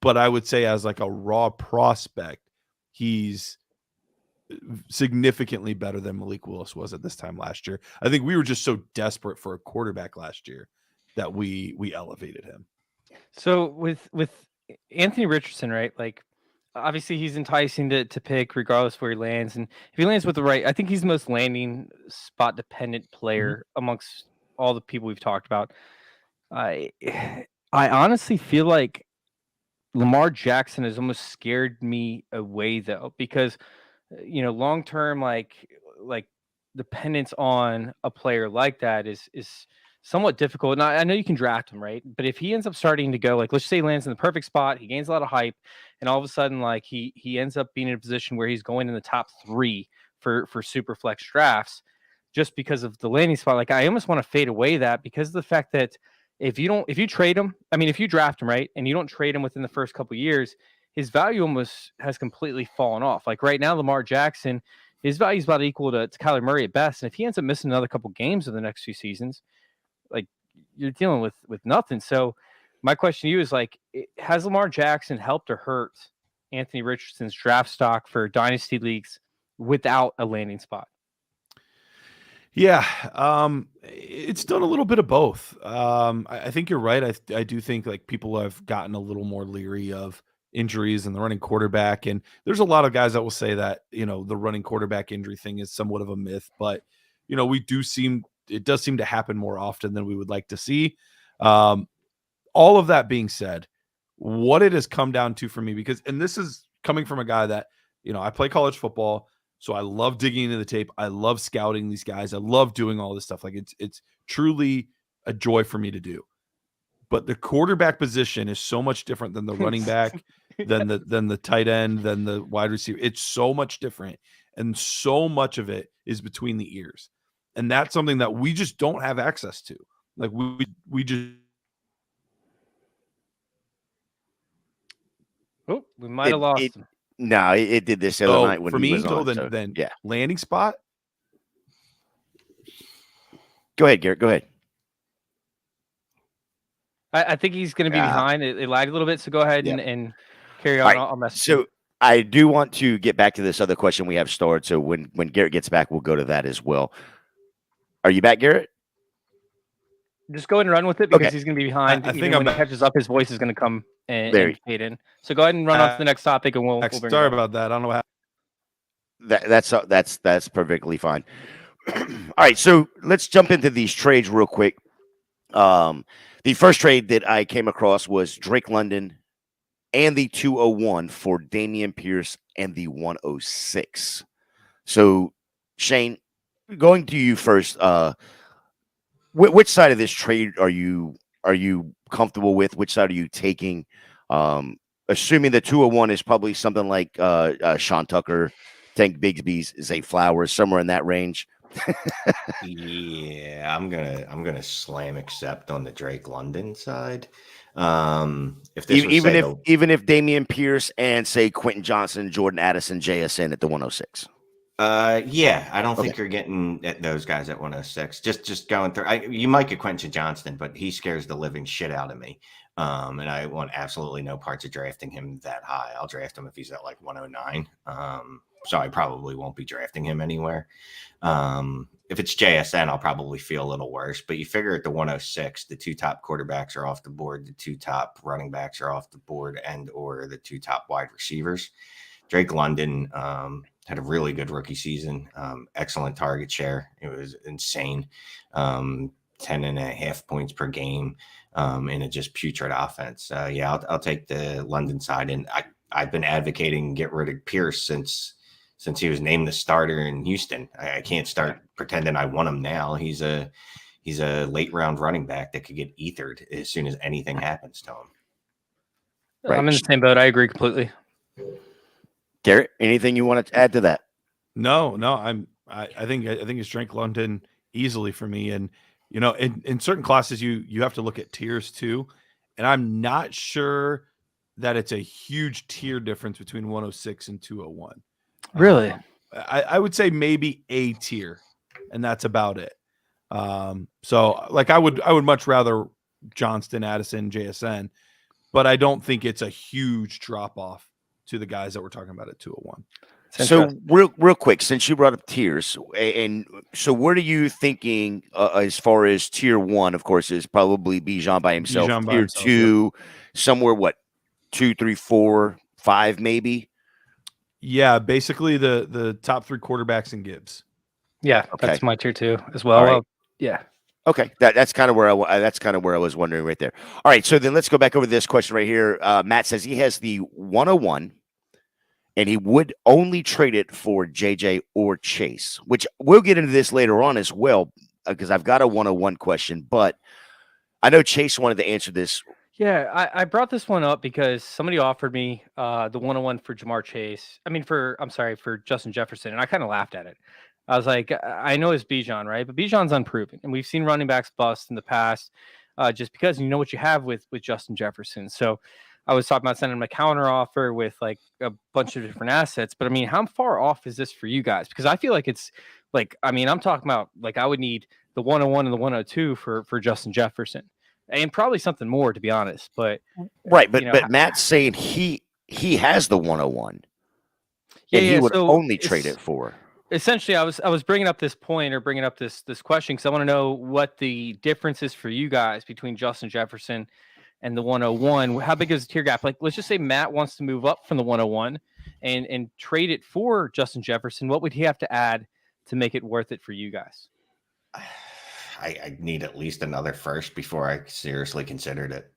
But I would say as like a raw prospect, he's significantly better than Malik Willis was at this time last year. I think we were just so desperate for a quarterback last year that we elevated him. So with Anthony Richardson, right? Like obviously he's enticing to pick regardless where he lands. And if he lands with the right, I think he's the most landing spot dependent player amongst all the people we've talked about. I honestly feel like Lamar Jackson has almost scared me away though, because long term like dependence on a player like that is somewhat difficult. And I know you can draft him, right? But if he ends up starting to go, like, let's say he lands in the perfect spot, he gains a lot of hype, and all of a sudden, like, he ends up being in a position where he's going in the top 3 for super flex drafts just because of the landing spot. Like, I almost want to fade away that because of the fact that if you trade him, I mean, if you draft him, right, and you don't trade him within the first couple of years, his value almost has completely fallen off. Like right now, Lamar Jackson, his value is about equal to Kyler Murray at best. And if he ends up missing another couple games in the next 2 seasons, like you're dealing with nothing. So my question to you is like, has Lamar Jackson helped or hurt Anthony Richardson's draft stock for dynasty leagues without a landing spot? Yeah, it's done a little bit of both. I think you're right. I do think like people have gotten a little more leery of injuries and the running quarterback, and there's a lot of guys that will say that the running quarterback injury thing is somewhat of a myth, but it does seem to happen more often than we would like to see. All of that being said, what it has come down to for me, and this is coming from a guy that I play college football. So I love digging into the tape. I love scouting these guys. I love doing all this stuff. Like it's truly a joy for me to do. But the quarterback position is so much different than the running back, than the tight end, than the wide receiver. It's so much different, and so much of it is between the ears, and that's something that we just don't have access to. Like we just. Oh, we might have lost him. No, it did this the other night when for he me. was on. Then yeah, landing spot. Go ahead, Garrett. Go ahead. I think he's going to be behind. It lagged a little bit, so go ahead and carry on. Right. I'll mess. So I do want to get back to this other question we have stored. So when Garrett gets back, we'll go to that as well. Are you back, Garrett? Just go ahead and run with it because he's going to be behind. I think when he catches up, his voice is going to come and fade in. So go ahead and run on to the next topic, and we'll bring sorry about that. I don't know what happened. That's perfectly fine. All right, so let's jump into these trades real quick. The first trade that I came across was Drake London and the 201 for Dameon Pierce and the 106. So Shane, going to you first. Which side of this trade are you comfortable with? Which side are you taking? Assuming the 201 is probably something like Sean Tucker, Tank Bigsby's, Zay Flowers, somewhere in that range. Yeah, I'm gonna slam accept on the Drake London side. If this even if Dameon Pierce and say Quentin Johnson, Jordan Addison, JSN at the 106. Yeah, I don't think you're getting at those guys at 106. Just going through. You might get Quentin Johnston, but he scares the living shit out of me. And I want absolutely no parts of drafting him that high. I'll draft him if he's at like 109. So I probably won't be drafting him anywhere. If it's JSN, I'll probably feel a little worse. But you figure at the 106, the 2 top quarterbacks are off the board, the 2 top running backs are off the board, and or the 2 top wide receivers. Drake London had a really good rookie season, excellent target share. It was insane, 10.5 points per game in a just putrid offense. I'll take the London side, and I've been advocating get rid of Pierce since he was named the starter in Houston. I can't start pretending I want him now. He's a late round running back that could get ethered as soon as anything happens to him. Right. I'm in the same boat. I agree completely. Garrett, anything you want to add to that? No. I think it's Drake London easily for me. And in certain classes you have to look at tiers too. And I'm not sure that it's a huge tier difference between 106 and 201. Really? I would say maybe A tier, and that's about it. So like I would much rather Johnston, Addison, JSN, but I don't think it's a huge drop off to the guys that we're talking about at 201. So real quick, since you brought up tiers, and so what are you thinking as far as tier 1? Of course, is probably Bijan by himself. Tier 2, somewhere 2, 3, 4, 5, maybe. Yeah, basically the top 3 quarterbacks and Gibbs. Yeah, that's my tier 2 as well. Right. Yeah. Okay, that's kind of where I was wondering right there. All right, so then let's go back over this question right here. Matt says he has the 101, and he would only trade it for JJ or Chase, which we'll get into this later on as well, because I've got a 101 question, but I know Chase wanted to answer this. Yeah, I brought this one up because somebody offered me the 101 for Jamar Chase. For Justin Jefferson, and I kind of laughed at it. I was like, I know it's Bijan, right? But Bijan's unproven, and we've seen running backs bust in the past just because you know what you have with Justin Jefferson. So I was talking about sending him a counter offer with like a bunch of different assets. But I mean, how far off is this for you guys? Because I feel like it's like, I mean, I'm talking about like I would need the 101 and the 102 for Justin Jefferson, and probably something more, to be honest. But Right, you know, but Matt's saying he has the 101, yeah, and he yeah. would So only trade it for. essentially, I was bringing up this point or bringing up this question because I want to know what the difference is for you guys between Justin Jefferson and the 101. How big is the tier gap? Like, let's just say Matt wants to move up from the 101 and trade it for Justin Jefferson. What would he have to add to make it worth it for you guys? I need at least another first before I seriously considered it.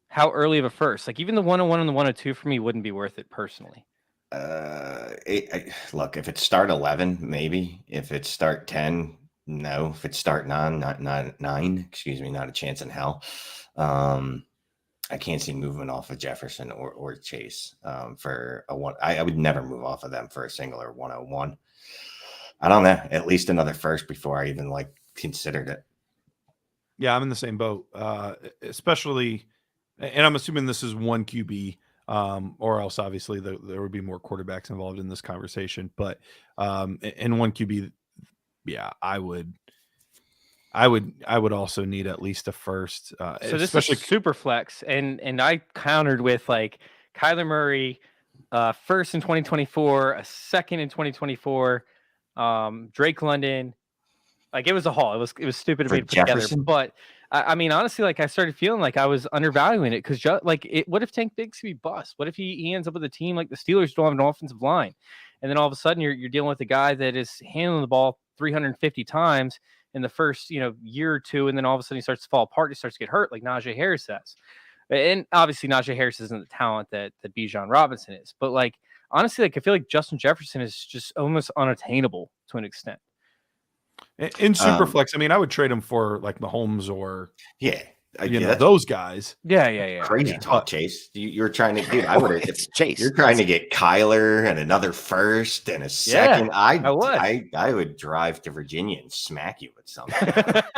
How early of a first? Like, even the 101 and the 102 for me wouldn't be worth it personally. Look, if it's start 11, maybe. If it's start 10, no. If it's start 9, not 9, excuse me, not a chance in hell. I can't see moving off of Jefferson or Chase for a one. I would never move off of them for a singular 101. I don't know. At least another first before I even like considered it. Yeah, I'm in the same boat. Especially, and I'm assuming this is one QB, or else obviously there would be more quarterbacks involved in this conversation. But in one QB, yeah, I would also need at least a first. So this especially is super flex, and I countered with like Kyler Murray, first in 2024, a second in 2024, Drake London. Like it was a haul. It was stupid to For me to put together. Jefferson? But I mean, honestly, like I started feeling like I was undervaluing it because what if Tank Biggs could be bust? What if he ends up with a team like the Steelers don't have an offensive line, and then all of a sudden you're dealing with a guy that is handling the ball 350 times in the first year or two, and then all of a sudden he starts to fall apart. He starts to get hurt, like Najee Harris says. And obviously Najee Harris isn't the talent that Bijan Robinson is. But like honestly, like I feel like Justin Jefferson is just almost unattainable to an extent. in Superflex, I mean, I would trade him for like Mahomes or Yeah. know, those guys. Yeah. Crazy talk, Chase. You're trying to, dude. I would have. It's Chase. You're trying to get Kyler and another first and a second. I would drive to Virginia and smack you with something,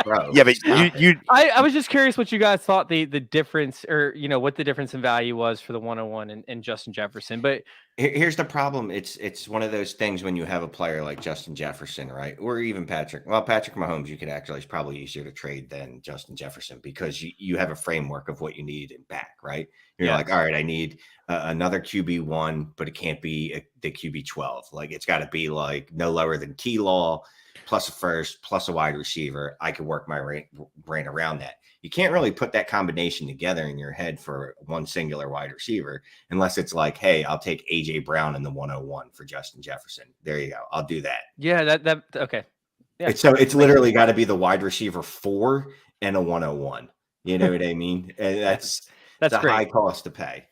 bro. Yeah, but stop it. I was just curious what you guys thought the difference, or what the difference in value was for the 101 and Justin Jefferson. But Here's the problem. It's one of those things when you have a player like Justin Jefferson, right? Or even Patrick. Well, Patrick Mahomes, you could actually, it's probably easier to trade than Justin Jefferson because you have a framework of what you need in back, right? You're like, all right, I need another QB1, but it can't be the QB12. Like it's got to be like no lower than T-Law plus a first plus a wide receiver. I could work my brain around that. You can't really put that combination together in your head for one singular wide receiver unless it's like, hey, I'll take AJ Brown in the 101 for Justin Jefferson. There you go. I'll do that. yeah, that okay. Yeah. It's literally got to be the wide receiver 4 and a 101. You know what I mean? And that's a great. high cost to pay.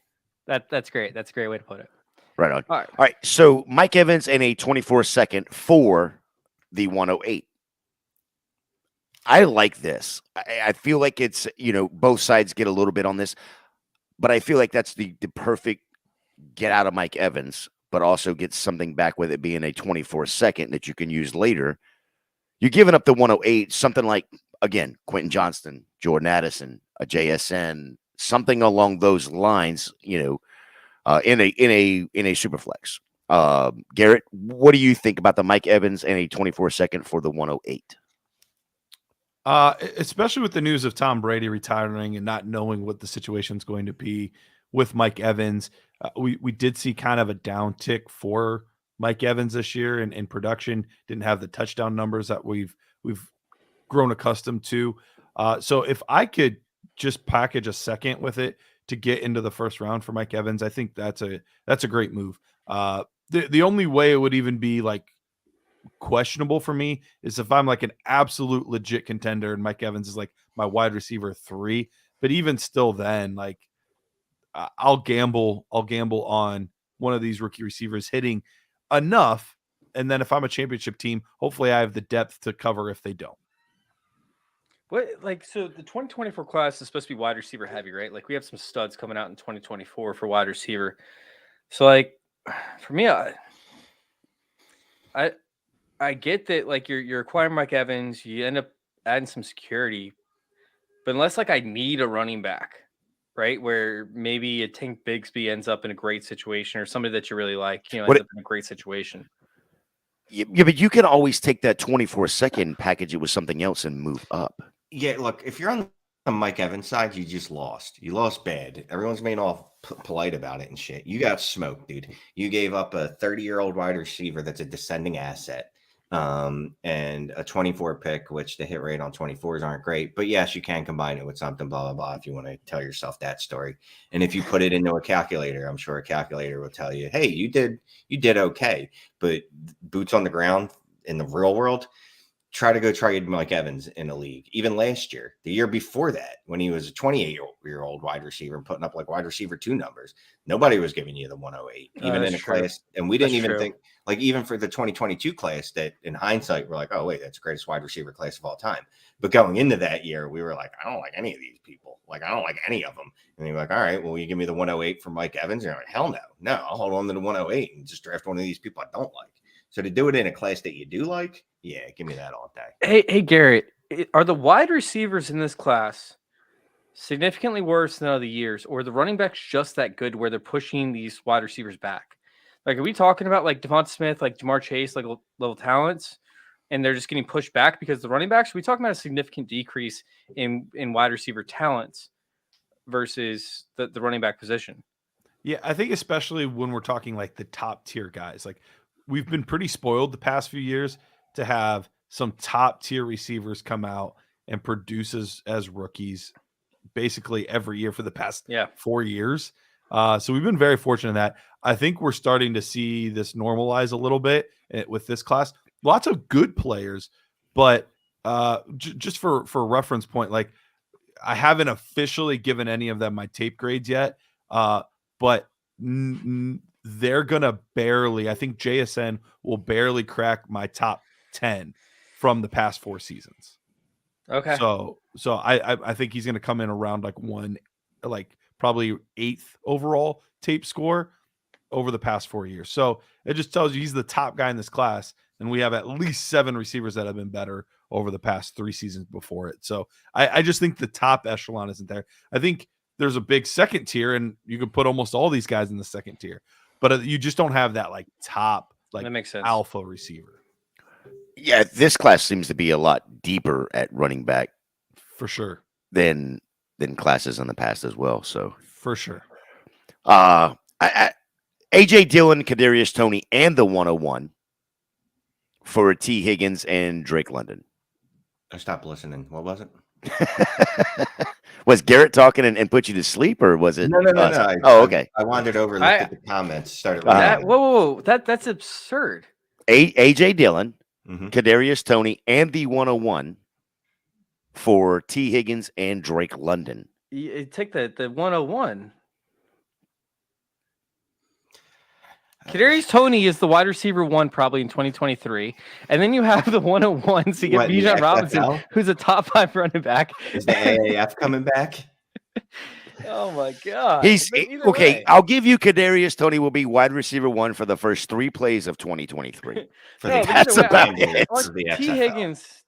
That's great. That's a great way to put it. Right on. All right. So Mike Evans and a 24-second for the 108. I like this. I feel like it's, both sides get a little bit on this, but I feel like that's the perfect get out of Mike Evans, but also get something back with it being a 24-second that you can use later. You're giving up the 108, something like, again, Quentin Johnston, Jordan Addison, a JSN, something along those lines, in a super flex. Garrett, what do you think about the Mike Evans and a 24-second for the 108? Especially with the news of Tom Brady retiring and not knowing what the situation is going to be with Mike Evans. We did see kind of a downtick for Mike Evans this year in production. Didn't have the touchdown numbers that we've grown accustomed to. So if I could just package a second with it to get into the first round for Mike Evans, I think that's a great move. The only way it would even be like questionable for me is if I'm like an absolute legit contender and Mike Evans is like my wide receiver 3. But even still, then like I'll gamble on one of these rookie receivers hitting enough, and then if I'm a championship team, hopefully I have the depth to cover if they don't. So the 2024 class is supposed to be wide receiver heavy, right? Like we have some studs coming out in 2024 for wide receiver. So like for me, I get that like you're acquiring Mike Evans, you end up adding some security, but unless like I need a running back, right? Where maybe a Tank Bigsby ends up in a great situation, or somebody that you really like, ends What up in a great situation. Yeah, but you can always take that 24-second, package it with something else, and move up. Yeah, look, if you're on the Mike Evans side, you just lost. You lost bad. Everyone's being all polite about it and shit. You got smoked, dude. You gave up a 30-year-old wide receiver that's a descending asset, and a 24 pick, which the hit rate on 24s aren't great. But yes, you can combine it with something, blah, blah, blah, if you want to tell yourself that story. And if you put it into a calculator, I'm sure a calculator will tell you, hey, you did okay. But boots on the ground in the real world, try to go trade Mike Evans in a league. Even last year, the year before that, when he was a 28-year-old wide receiver and putting up like wide receiver 2 numbers, nobody was giving you the 108, even in a class. And we didn't even think, like, even for the 2022 class, that in hindsight, we're like, oh, wait, that's the greatest wide receiver class of all time. But going into that year, we were like, I don't like any of these people. Like, I don't like any of them. And you're like, all right, well, you give me the 108 for Mike Evans? And you're like, hell no. No, I'll hold on to the 108 and just draft one of these people I don't like. So to do it in a class that you do like, yeah, give me that all day. Hey, Garrett, are the wide receivers in this class significantly worse than other years, or the running backs just that good where they're pushing these wide receivers back? Like, are we talking about like Devonta Smith, like Jamar Chase, like level talents, and they're just getting pushed back because the running backs? Are we talking about a significant decrease in wide receiver talents versus the running back position? Yeah, I think especially when we're talking like the top tier guys, like we've been pretty spoiled the past few years to have some top tier receivers come out and produce as rookies basically every year for the past 4 years. So we've been very fortunate in that. I think we're starting to see this normalize a little bit with this class. Lots of good players, but just for reference point, like I haven't officially given any of them my tape grades yet, but they're gonna barely. I think JSN will barely crack my top 10 from the past 4 seasons. Okay. So I think he's gonna come in around like probably 8th overall tape score over the past 4 years. So it just tells you he's the top guy in this class, and we have at least 7 receivers that have been better over the past 3 seasons before it. So I just think the top echelon isn't there. I think there's a big second tier, and you can put almost all these guys in the second tier, but you just don't have that like top, like that makes sense. Alpha receiver. Yeah, this class seems to be a lot deeper at running back for sure than classes in the past as well. So for sure. AJ Dillon, Kadarius Toney, and the 101 for T. Higgins and Drake London. I stopped listening. What was it? Was Garrett talking and put you to sleep, or was it? No. Okay. I wandered over, looked at the comments, started. Whoa! That's absurd. AJ Dillon, Kadarius Toney, and the 101 for T. Higgins and Drake London. You take the 101. Kadarius Toney is the wide receiver 1 probably in 2023, and then you have the 101. So you get Bijan Robinson, who's a top 5 running back. Is the AAF coming back? Oh my god! He's okay. I'll give you Kadarius Toney will be wide receiver 1 for the first 3 plays of 2023. That's about it.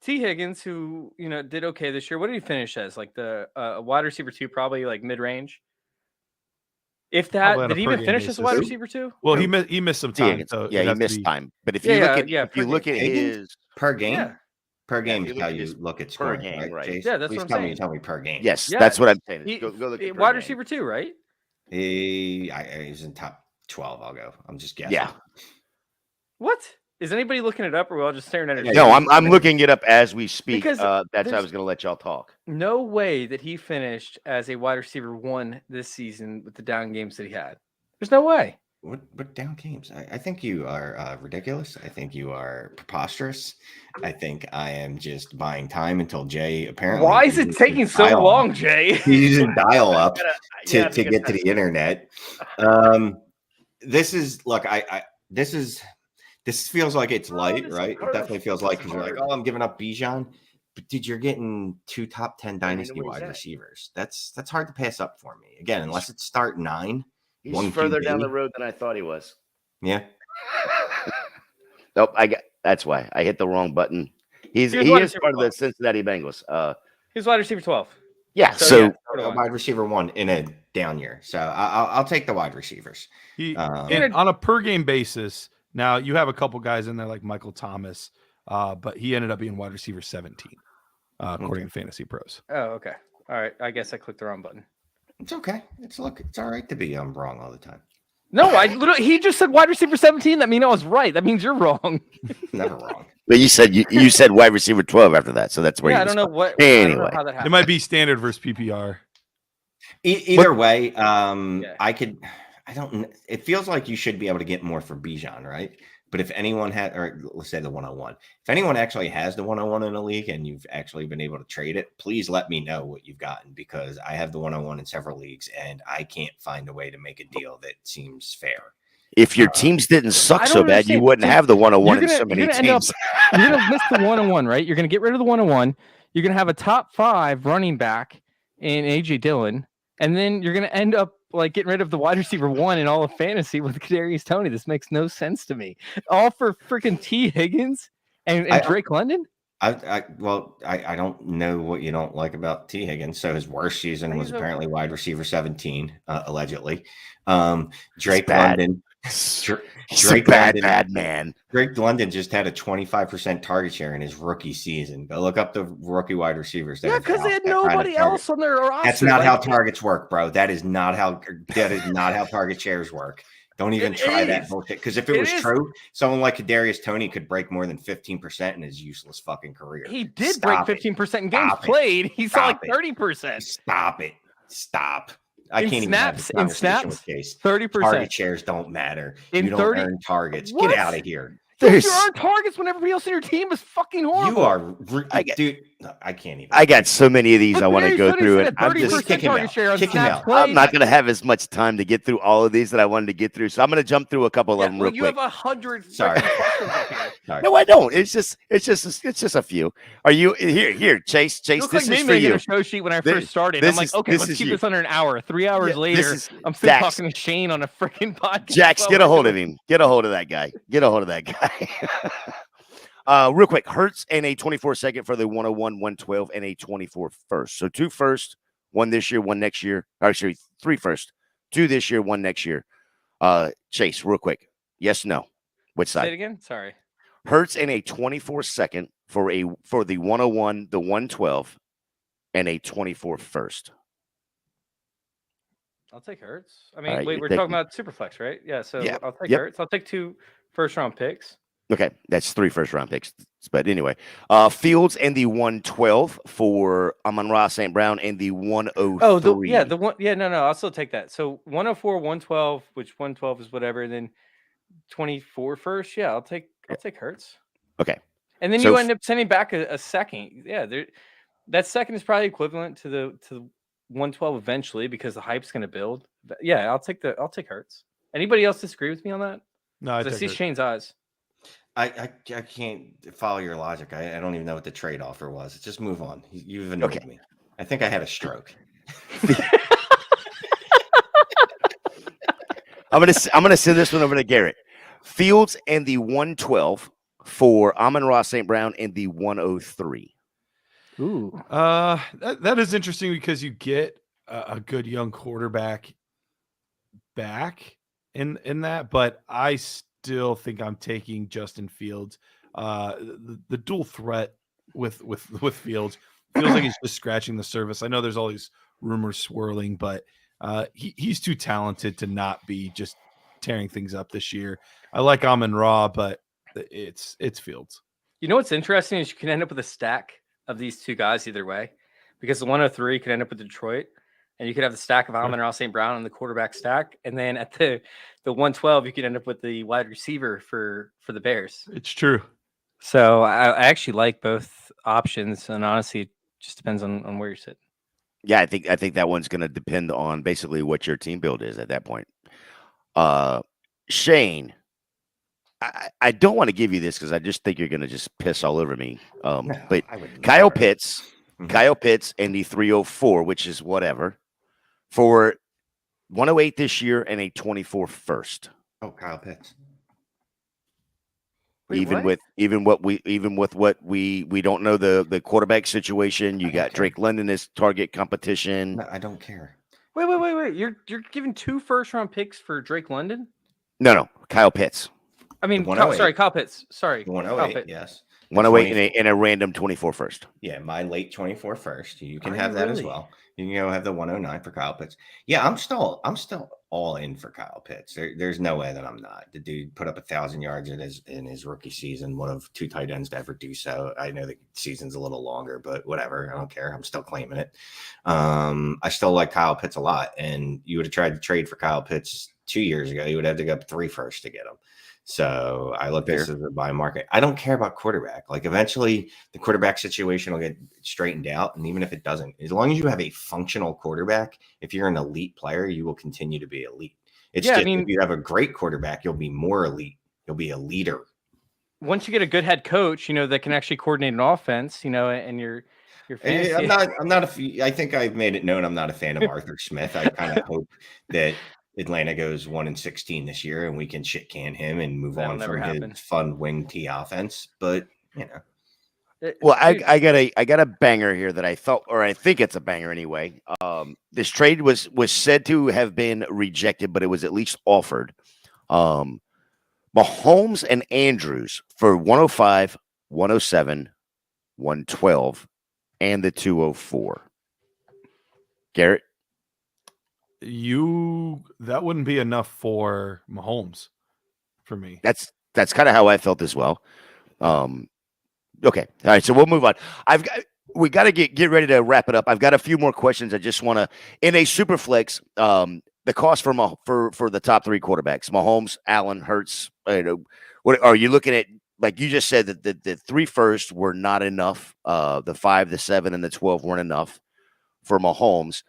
T. Higgins, who did okay this year. What did he finish as? Like the wide receiver 2, probably like mid range. If that, did he even finish as a wide receiver 2? Well, he missed some time. So yeah, he missed time. But if you look at his per game, per game is how you look at scoring, per game, right? Yeah, that's what I'm saying. Tell me per game. Yes, that's what I'm saying. Go look at wide receiver 2, right? He's in top 12. I'll go. I'm just guessing. Yeah. What? Is anybody looking it up, or are we all just staring at it? No, I'm looking it up as we speak. That's how I was going to let y'all talk. No way that he finished as a wide receiver 1 this season with the down games that he had. There's no way. What down games? I think you are ridiculous. I think you are preposterous. I think I am just buying time until Jay apparently. Why is it taking so long, Jay? He's using dial up to get to the internet. This feels like it's light, right? It definitely feels like, because you're like, oh, I'm giving up Bijan. But dude, you're getting 2 top 10 dynasty wide receivers. That's hard to pass up for me. Again, unless it's start 9. He's further down the road than I thought he was. Yeah. Nope. That's why I hit the wrong button. He is part of the Cincinnati Bengals. He's wide receiver 12. Yeah. So, So yeah. A wide receiver 1 in a down year. So I'll take the wide receivers. And on a per game basis, now you have a couple guys in there like Michael Thomas, but he ended up being wide receiver 17, according to Fantasy Pros. Oh, okay. All right. I guess I clicked the wrong button. It's okay. It's all right to be wrong all the time. No, he just said wide receiver 17. That means I was right. That means you're wrong. Never wrong. but you said wide receiver 12 after that, so that's where Yeah, you I don't know what. Anyway. I don't know how that happened. It might be standard versus PPR. Either way, it feels like you should be able to get more for Bijan, right? But if anyone had, or let's say the 101, if anyone actually has the 101 in a league and you've actually been able to trade it, please let me know what you've gotten, because I have the 101 in several leagues and I can't find a way to make a deal that seems fair. If your teams didn't suck I so don't bad, you understand. wouldn't have the 101 in so many You're gonna teams. you're gonna miss the 101, right? You're gonna get rid of the 101. You're gonna have a top 5 running back in AJ Dillon, and then you're gonna end up like getting rid of the wide receiver 1 in all of fantasy with Kadarius Toney. This makes no sense to me. All for freaking T. Higgins and Drake London. I don't know what you don't like about T. Higgins. So his worst season was apparently wide receiver 17, allegedly. Drake London. Drake bad man. Drake London just had a 25% target share in his rookie season. Go look up the rookie wide receivers. Yeah, because they had nobody else on their roster. That's not how targets work, bro. That is not how target shares work. Don't even try that bullshit. Because if it was true, someone like Kadarius Toney could break more than 15% in his useless fucking career. He did break 15% in games played. He saw like 30%. Stop it. Stop. I can't even have in snaps, 30%. Target shares don't matter. You don't earn targets. What? Get out of here. You earn targets when everybody else in your team is fucking horrible. You are, dude. I can't even. I got so many of these I want to go through, and I'm just kick him out. I'm not going to have as much time to get through all of these that I wanted to get through, so I'm going to jump through a couple of them real quick. You have 100. Sorry. No, I don't. It's just a few. Are you here? Chase. This This is is for for you. you. A show sheet when I first started. I'm like, okay, let's keep this under an hour. 3 hours later, I'm still talking to Shane on a freaking podcast. Jax, get a hold of him. Get a hold of that guy. Real quick, Hurts and a 24 second for the 101, 112, and a 24 first. So 2 first, 1 this year, 1 next year. Actually, 3 first, 2 this year, 1 next year. Chase, real quick. Yes, no. Which side? Say it again. Sorry. Hurts and a 24 second for the 101, the 112, and a 24 first. I'll take Hurts. I mean, right, wait, we're talking about Superflex, right? Yeah. So I'll take Hurts. I'll take 2 first-round picks. Okay, that's 3 first-round picks. But anyway, Fields and the 112 for Amon-Ra St. Brown and the 103. Oh, the one. Yeah, no, I'll still take that. So 104, 112, which 112 is whatever, and then 24 first. Yeah, I'll take Hurts. Okay. And then you end up sending back a second. Yeah, that second is probably equivalent to the 112 eventually because the hype's going to build. But yeah, I'll take Hurts. Anybody else disagree with me on that? No, I see Shane's eyes. I can't follow your logic. I don't even know what the trade offer was. Just move on. You've annoyed me. I think I had a stroke. I'm gonna send this one over to Garrett. Fields and the 112 for Amon-Ra St. Brown and the 103. Ooh. That is interesting because you get a good young quarterback back in that, but I still think I'm taking Justin Fields. The dual threat with Fields feels like he's just scratching the surface. I know there's all these rumors swirling, but he's too talented to not be just tearing things up this year. I like Amon-Ra, but it's Fields. You know what's interesting is you can end up with a stack of these 2 guys either way, because the 103 could end up with Detroit, and you could have the stack of Amon-Ra St. Brown and the quarterback stack, and then at the 112 you could end up with the wide receiver for the Bears. It's true. So I actually like both options, and honestly, it just depends on where you're sitting. Yeah, I think that one's going to depend on basically what your team build is at that point. Shane, I don't want to give you this because I just think you're going to just piss all over me. But Kyle Pitts and the 304, which is whatever, for 108 this year and a 24 first. Oh, Kyle Pitts. Wait, even what? with what we don't know the quarterback situation. You I don't got care. Drake London as target competition. No, I don't care. Wait. You're giving 2 first-round picks for Drake London? No, Kyle Pitts, I mean, The 108. Kyle Pitts. Sorry, The Kyle 108, Pitts. yes. The 108 20 and a random 24 first. Yeah, my late 24 first. You can Are have you that as really? well. You can go have the 109 for Kyle Pitts. Yeah, I'm still all in for Kyle Pitts. There's no way that I'm not. The dude put up 1,000 yards in his rookie season, one of 2 tight ends to ever do so. I know the season's a little longer, but whatever. I don't care. I'm still claiming it. I still like Kyle Pitts a lot. And you would have tried to trade for Kyle Pitts 2 years ago. You would have to go up 3 first to get him. So I look at this as a buy market. I don't care about quarterback. Like eventually the quarterback situation will get straightened out. And even if it doesn't, as long as you have a functional quarterback, if you're an elite player, you will continue to be elite. It's Yeah, I just mean- if you have a great quarterback, you'll be more elite. You'll be a leader. Once you get a good head coach, that can actually coordinate an offense, and your fantasy. I'm not I think I've made it known I'm not a fan of Arthur Smith. I kind of hope that Atlanta goes 1-16 this year and we can shit can him and move That'll on never from happen. his fun wing T offense. But Well, Dude, I got a banger here that I think it's a banger anyway. This trade was said to have been rejected, but it was at least offered. Mahomes and Andrews for 105, 107, 112, and the 204. Garrett, That wouldn't be enough for Mahomes for me. that's kind of how I felt as well. Okay, all right, so we'll move on. We got to get ready to wrap it up. I've got a few more questions. I just want to, in a super flex, the cost for the top 3 quarterbacks, Mahomes, Allen, Hurts. What are you looking at? Like you just said that the 3 first were not enough. The 5, the 7, and the 12 weren't enough for Mahomes.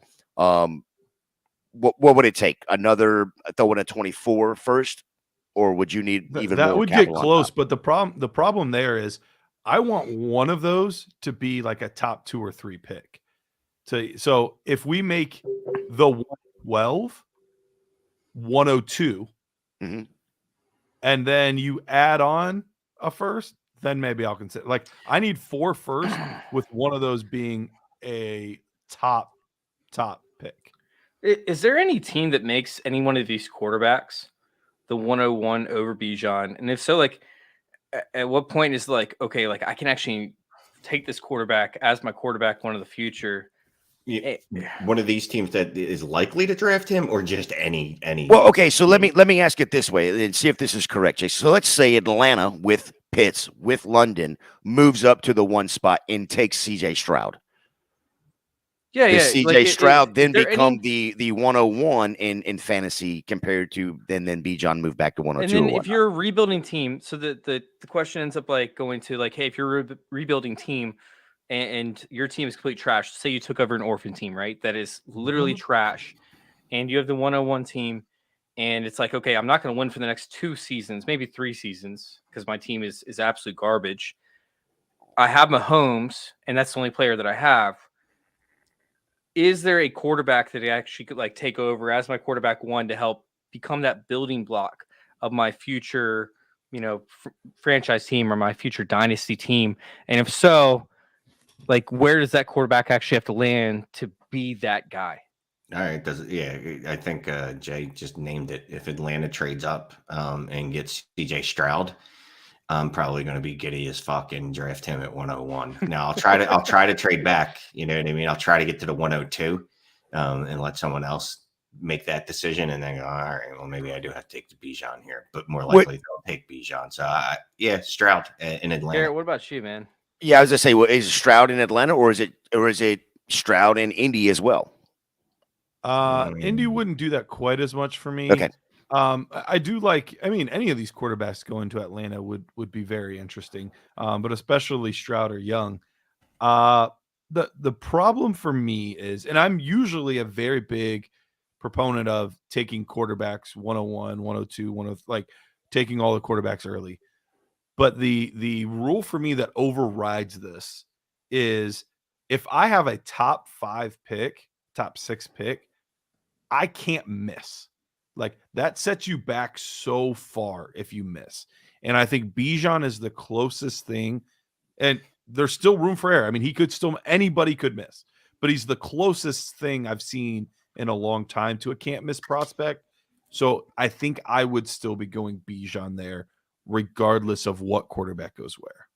What would it take? Another throw in a 24 first, or would you need even That more? would get capital on close, top? but the problem there is I want one of those to be like a top 2 or 3 pick. So if we make the 112, 102, Mhm. and then you add on a first, then maybe I'll consider. Like I need 4 first, with one of those being a top pick. Is there any team that makes any one of these quarterbacks the 101 over Bijan? And if so, like at what point is like, okay, like I can actually take this quarterback as my quarterback one of the future? one of these teams that is likely to draft him, or just any. Well, okay, so let me ask it this way and see if this is correct, Jay. So let's say Atlanta with Pitts, with London, moves up to the 1 spot and takes CJ Stroud. Yeah, Does CJ like, Stroud is then there become any- the 101 in fantasy compared to then Bijan move back to 102? And or then if whatnot? you're a rebuilding team, so the question ends up like going to like, hey, if you're a rebuilding team and your team is complete trash, say you took over an orphan team, right? That is literally trash, and you have the 101 team, and it's like, okay, I'm not going to win for the next 2 seasons, maybe 3 seasons, because my team is absolute garbage. I have Mahomes, and that's the only player that I have. Is there a quarterback that I actually could like take over as my quarterback 1 to help become that building block of my future, franchise team or my future dynasty team? And if so, like, where does that quarterback actually have to land to be that guy? All right, I think Jay just named it. If Atlanta trades up and gets CJ Stroud, I'm probably going to be giddy as fuck and draft him at 101. Now I'll try to trade back. You know what I mean? I'll try to get to the 102 and let someone else make that decision, and then go, all right, well, maybe I do have to take the Bijan here, but more likely they'll take Bijan. So Stroud in Atlanta. Garrett, what about you, man? Yeah, I was gonna say, well, is it Stroud in Atlanta or is it Stroud in Indy as well? Indy wouldn't do that quite as much for me. Okay. I do like. I mean, any of these quarterbacks going to Atlanta would be very interesting. But especially Stroud or Young. The problem for me is, and I'm usually a very big proponent of taking quarterbacks 101, 102, 103, like taking all the quarterbacks early. But the rule for me that overrides this is if I have a top 5 pick, top 6 pick, I can't miss. Like that sets you back so far if you miss. And I think Bijan is the closest thing. And there's still room for error. I mean, anybody could miss, but he's the closest thing I've seen in a long time to a can't miss prospect. So I think I would still be going Bijan there, regardless of what quarterback goes where.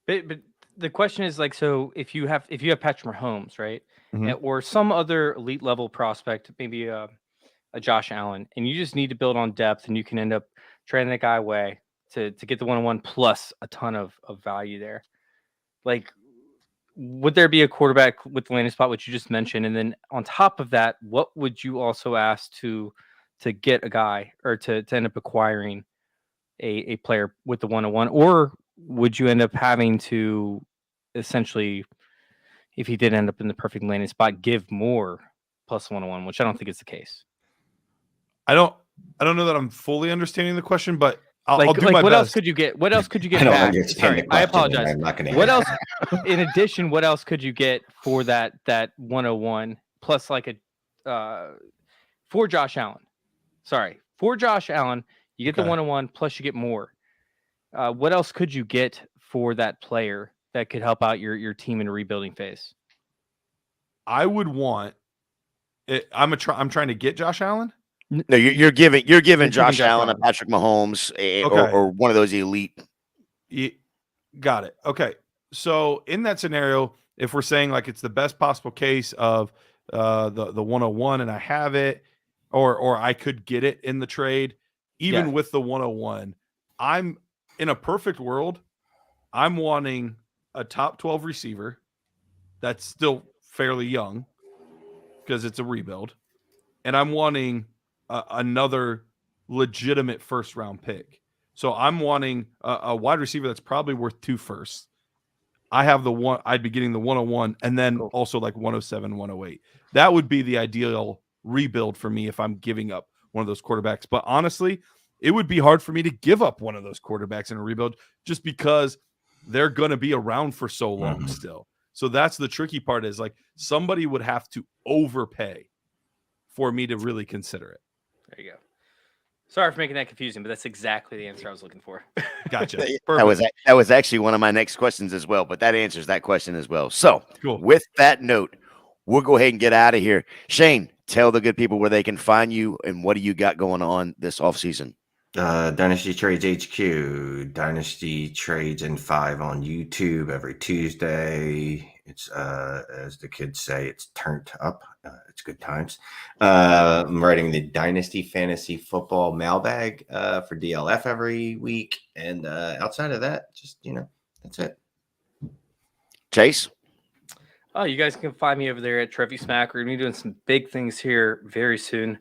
But the question is like, so if you have Patrick Mahomes, right, Mhm. or some other elite level prospect, maybe a Josh Allen, and you just need to build on depth, and you can end up trading that guy away to get the 1-on-1 plus a ton of value there. Like, would there be a quarterback with the landing spot, which you just mentioned, and then on top of that, what would you also ask to get a guy or to end up acquiring a player with the 1-on-1, or would you end up having to essentially, if he did end up in the perfect landing spot, give more plus 1-on-1, which I don't think is the case. I don't know that I'm fully understanding the question, but I'll do my what best. else could you get? What else could you get I don't back? understand Sorry, the question. I apologize. I'm not going to. What else? In addition, what else could you get for that 101 plus like a for Josh Allen? Sorry, for Josh Allen, you get the 101 plus you get more. What else could you get for that player that could help out your team in a rebuilding phase? I would want it. I'm trying to get Josh Allen. No, you're giving Josh Allen a Patrick Mahomes or one of those elite. Got it. Okay. So in that scenario, if we're saying like it's the best possible case of the 101 and I have it, or I could get it in the trade, even with the 101, I'm in a perfect world. I'm wanting a top 12 receiver that's still fairly young because it's a rebuild. And I'm wanting another legitimate first round pick. So I'm wanting a wide receiver that's probably worth 2 firsts. I have the one, I'd be getting the 101 and then also like 107, 108. That would be the ideal rebuild for me if I'm giving up one of those quarterbacks. But honestly, it would be hard for me to give up one of those quarterbacks in a rebuild just because they're going to be around for so long still. So that's the tricky part, is like somebody would have to overpay for me to really consider it. There you go. Sorry for making that confusing, but that's exactly the answer I was looking for. Gotcha. That was actually one of my next questions as well, but that answers that question as well. So with that note, we'll go ahead and get out of here. Shane, tell the good people where they can find you and what do you got going on this offseason? Dynasty Trades HQ, Dynasty Trades in 5 on YouTube every Tuesday. It's as the kids say, it's turned up. It's good times. I'm writing the Dynasty Fantasy Football mailbag for DLF every week, and outside of that, just that's it. Chase. Oh, you guys can find me over there at Trophy Smack. We're gonna be doing some big things here very soon.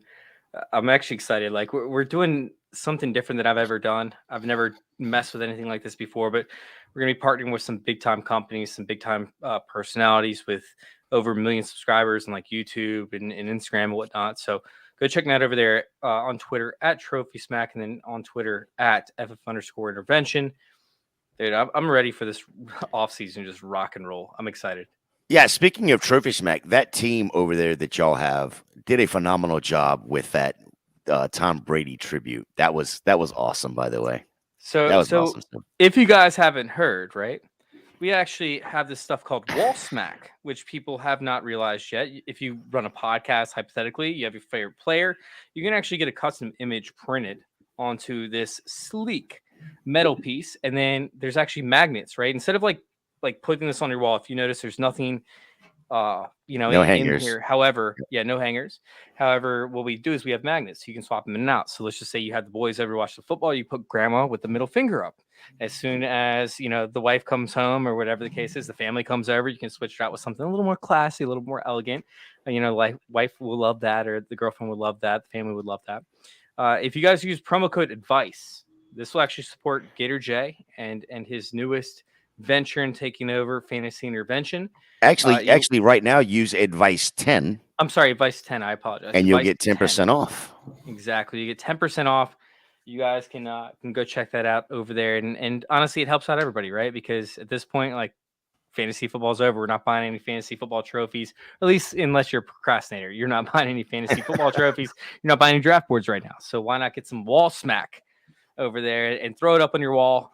I'm actually excited. Like we're doing something different that I've ever done. I've never messed with anything like this before, but we're going to be partnering with some big time companies, some big time personalities with over 1 million subscribers and like YouTube and Instagram and whatnot. So go check that over there on Twitter at Trophy Smack and then on Twitter at FF_intervention. Dude, I'm ready for this off season. Just rock and roll. I'm excited. Yeah. Speaking of Trophy Smack, that team over there that y'all have did a phenomenal job with that Tom Brady tribute. That was awesome, by the way. So awesome. If you guys haven't heard, right, we actually have this stuff called Wall Smack, which people have not realized yet. If you run a podcast, hypothetically, you have your favorite player, you can actually get a custom image printed onto this sleek metal piece, and then there's actually magnets, right? Instead of like putting this on your wall, if you notice, there's nothing no in hangers here. However, no hangers. However, what we do is we have magnets. You can swap them in and out. So let's just say you had the boys ever watch the football. You put grandma with the middle finger up. As soon as the wife comes home or whatever the case is, the family comes over. You can switch it out with something a little more classy, a little more elegant. Like wife will love that, or the girlfriend would love that. The family would love that. If you guys use promo code ADVICE, this will actually support Gator J and his newest venture in taking over Fantasy Intervention. Actually, right now use Advice 10. I'm sorry, Advice 10. I apologize. And you'll Advice get 10% off. Exactly. You get 10% off. You guys can go check that out over there. And honestly, it helps out everybody, right? Because at this point, like fantasy football's over. We're not buying any fantasy football trophies, at least unless you're a procrastinator. You're not buying any fantasy football trophies. You're not buying any draft boards right now. So why not get some wall smack over there and throw it up on your wall?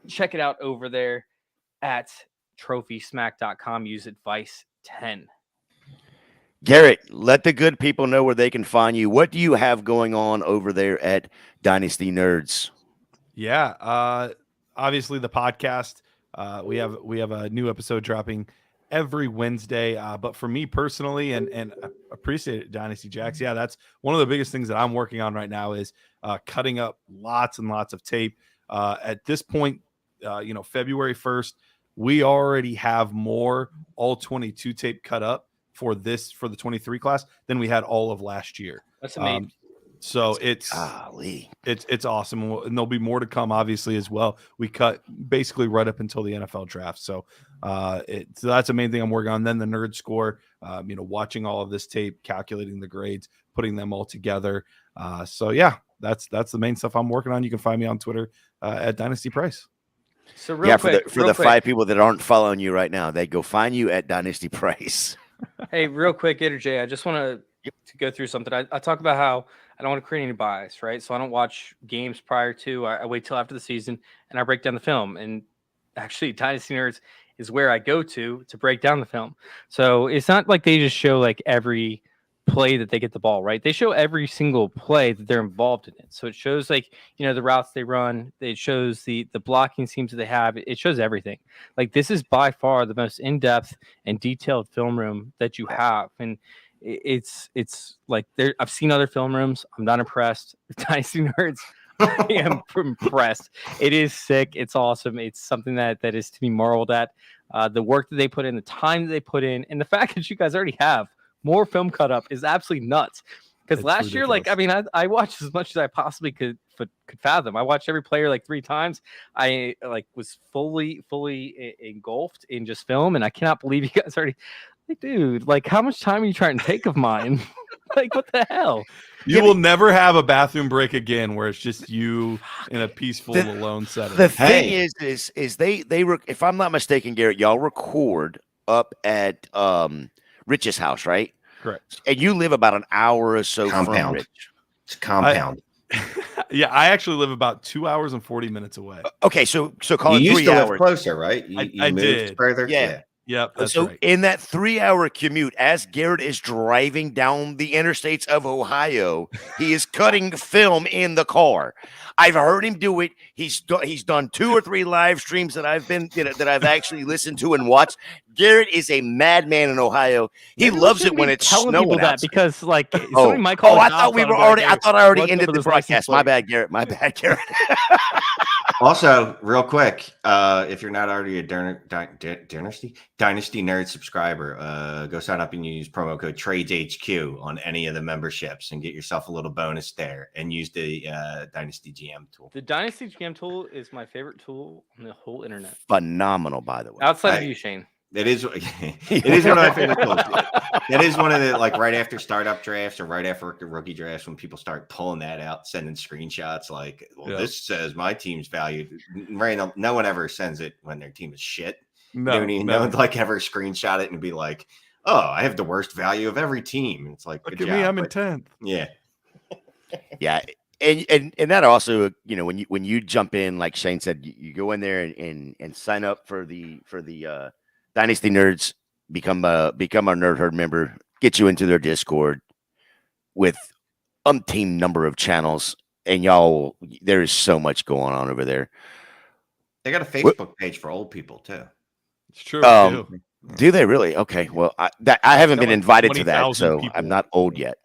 Check it out over there at trophysmack.com. Use advice 10. Garrett, let the good people know where they can find you. What do you have going on over there at Dynasty Nerds? Yeah, obviously the podcast. We have a new episode dropping every Wednesday. But for me personally, and I appreciate it, Dynasty Jacks. Yeah, that's one of the biggest things that I'm working on right now is cutting up lots and lots of tape. At this point, February 1st, we already have more all 22 tape cut up for the 23 class than we had all of last year. That's amazing. So it's awesome, and there'll be more to come, obviously, as well. We cut basically right up until the NFL draft, so so that's the main thing I'm working on. Then the nerd score, watching all of this tape, calculating the grades, putting them all together. So yeah, that's the main stuff I'm working on. You can find me on Twitter at Dynasty Price. So real quick, for the 5 people that aren't following you right now, they go find you at Dynasty Price. Hey, real quick, Gator J, I just want to go through something. I talk about how I don't want to create any bias, right? So I don't watch games prior to. I wait till after the season, and I break down the film. And actually, Dynasty Nerds is where I go to break down the film. So it's not like they just show like every play that they get the ball, right? They show every single play that they're involved in it. So it shows like, the routes they run. It shows the blocking schemes that they have. It shows everything. Like this is by far the most in-depth and detailed film room that you have. And it's like I've seen other film rooms. I'm not impressed. Dynasty Nerds, I am impressed. It is sick. It's awesome. It's something that is to be marveled at. The work that they put in, the time that they put in, and the fact that you guys already have more film cut up is absolutely nuts. Because last year, I watched as much as I possibly could fathom. I watched every player like 3 times. I was fully engulfed in just film, and I cannot believe you guys already. Like, dude, how much time are you trying to take of mine? What the hell? You will never have a bathroom break again where it's just you in a peaceful, alone setting. The thing is they if I'm not mistaken, Garrett, y'all record up at Rich's house, right? Correct. And you live about an hour or so from Rich. It's a compound. Yeah, I actually live about 2 hours and 40 minutes away. Okay, so call it you 3 used to hours. live closer, right? You I moved did. further. Yeah. Yep, that's so right. in that 3-hour commute, as Garrett is driving down the interstates of Ohio, he is cutting film in the car. I've heard him do it. He's done 2 or 3 live streams that I've actually listened to and watched. Garrett is a madman in Ohio. He loves it when it's snowing that outside. because somebody might call. I thought we were already. I thought I already ended the broadcast. My bad, Garrett. My bad, Garrett. Also, real quick, if you're not already a Dynasty Nerd subscriber, go sign up and use promo code TradesHQ on any of the memberships and get yourself a little bonus there. And use the Dynasty GM tool. The Dynasty GM tool is my favorite tool on the whole internet. Phenomenal, by the way. Outside of you, Shane. It is one of my favorite tools. That is one of the right after startup drafts or right after rookie drafts when people start pulling that out, sending screenshots this says my team's valued. Random. No one ever sends it when their team is shit. No one ever screenshot it and be like, "Oh, I have the worst value of every team." It's like, look at me, I'm in 10th. Yeah, yeah. And that also, when you jump in, like Shane said, you go in there and sign up for the Dynasty Nerds, become our Nerd Herd member, get you into their Discord with umpteen number of channels, and y'all, there is so much going on over there. They got a Facebook page for old people too. It's true. Do they really? Okay. Well, I haven't been invited to that, so people. I'm not old yet.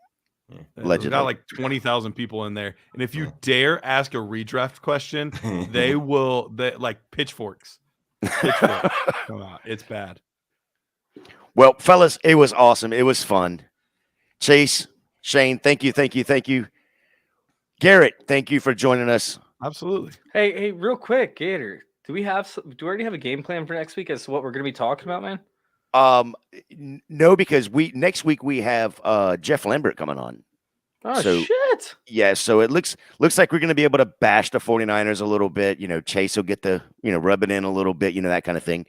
Yeah. We got like 20,000 people in there, and if you dare ask a redraft question, they like pitchforks. Come on, it's bad. Well, fellas, it was awesome. It was fun. Chase, Shane, thank you. Garrett, thank you for joining us. Absolutely. Hey, real quick, Gator, do we already have a game plan for next week as to what we're going to be talking about, man? No, because next week we have Jeff Lambert coming on. Oh, shit. Yeah, so it looks like we're going to be able to bash the 49ers a little bit. Chase will get the, rub it in a little bit, that kind of thing.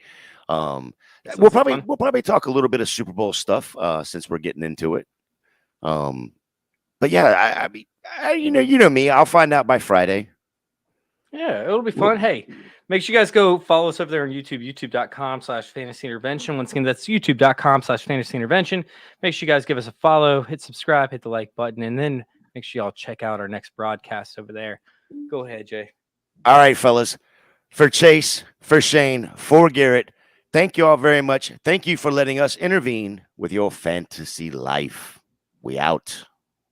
We'll Sounds like fun. probably talk a little bit of Super Bowl stuff since we're getting into it. But yeah, I mean, you know me. I'll find out by Friday. Yeah, it'll be fun. Hey, make sure you guys go follow us over there on YouTube, youtube.com/fantasy intervention. Once again, that's youtube.com/fantasy intervention. Make sure you guys give us a follow, hit subscribe, hit the like button, and then make sure y'all check out our next broadcast over there. Go ahead, Jay. All right, fellas. For Chase, for Shane, for Garrett, thank you all very much. Thank you for letting us intervene with your fantasy life. We out.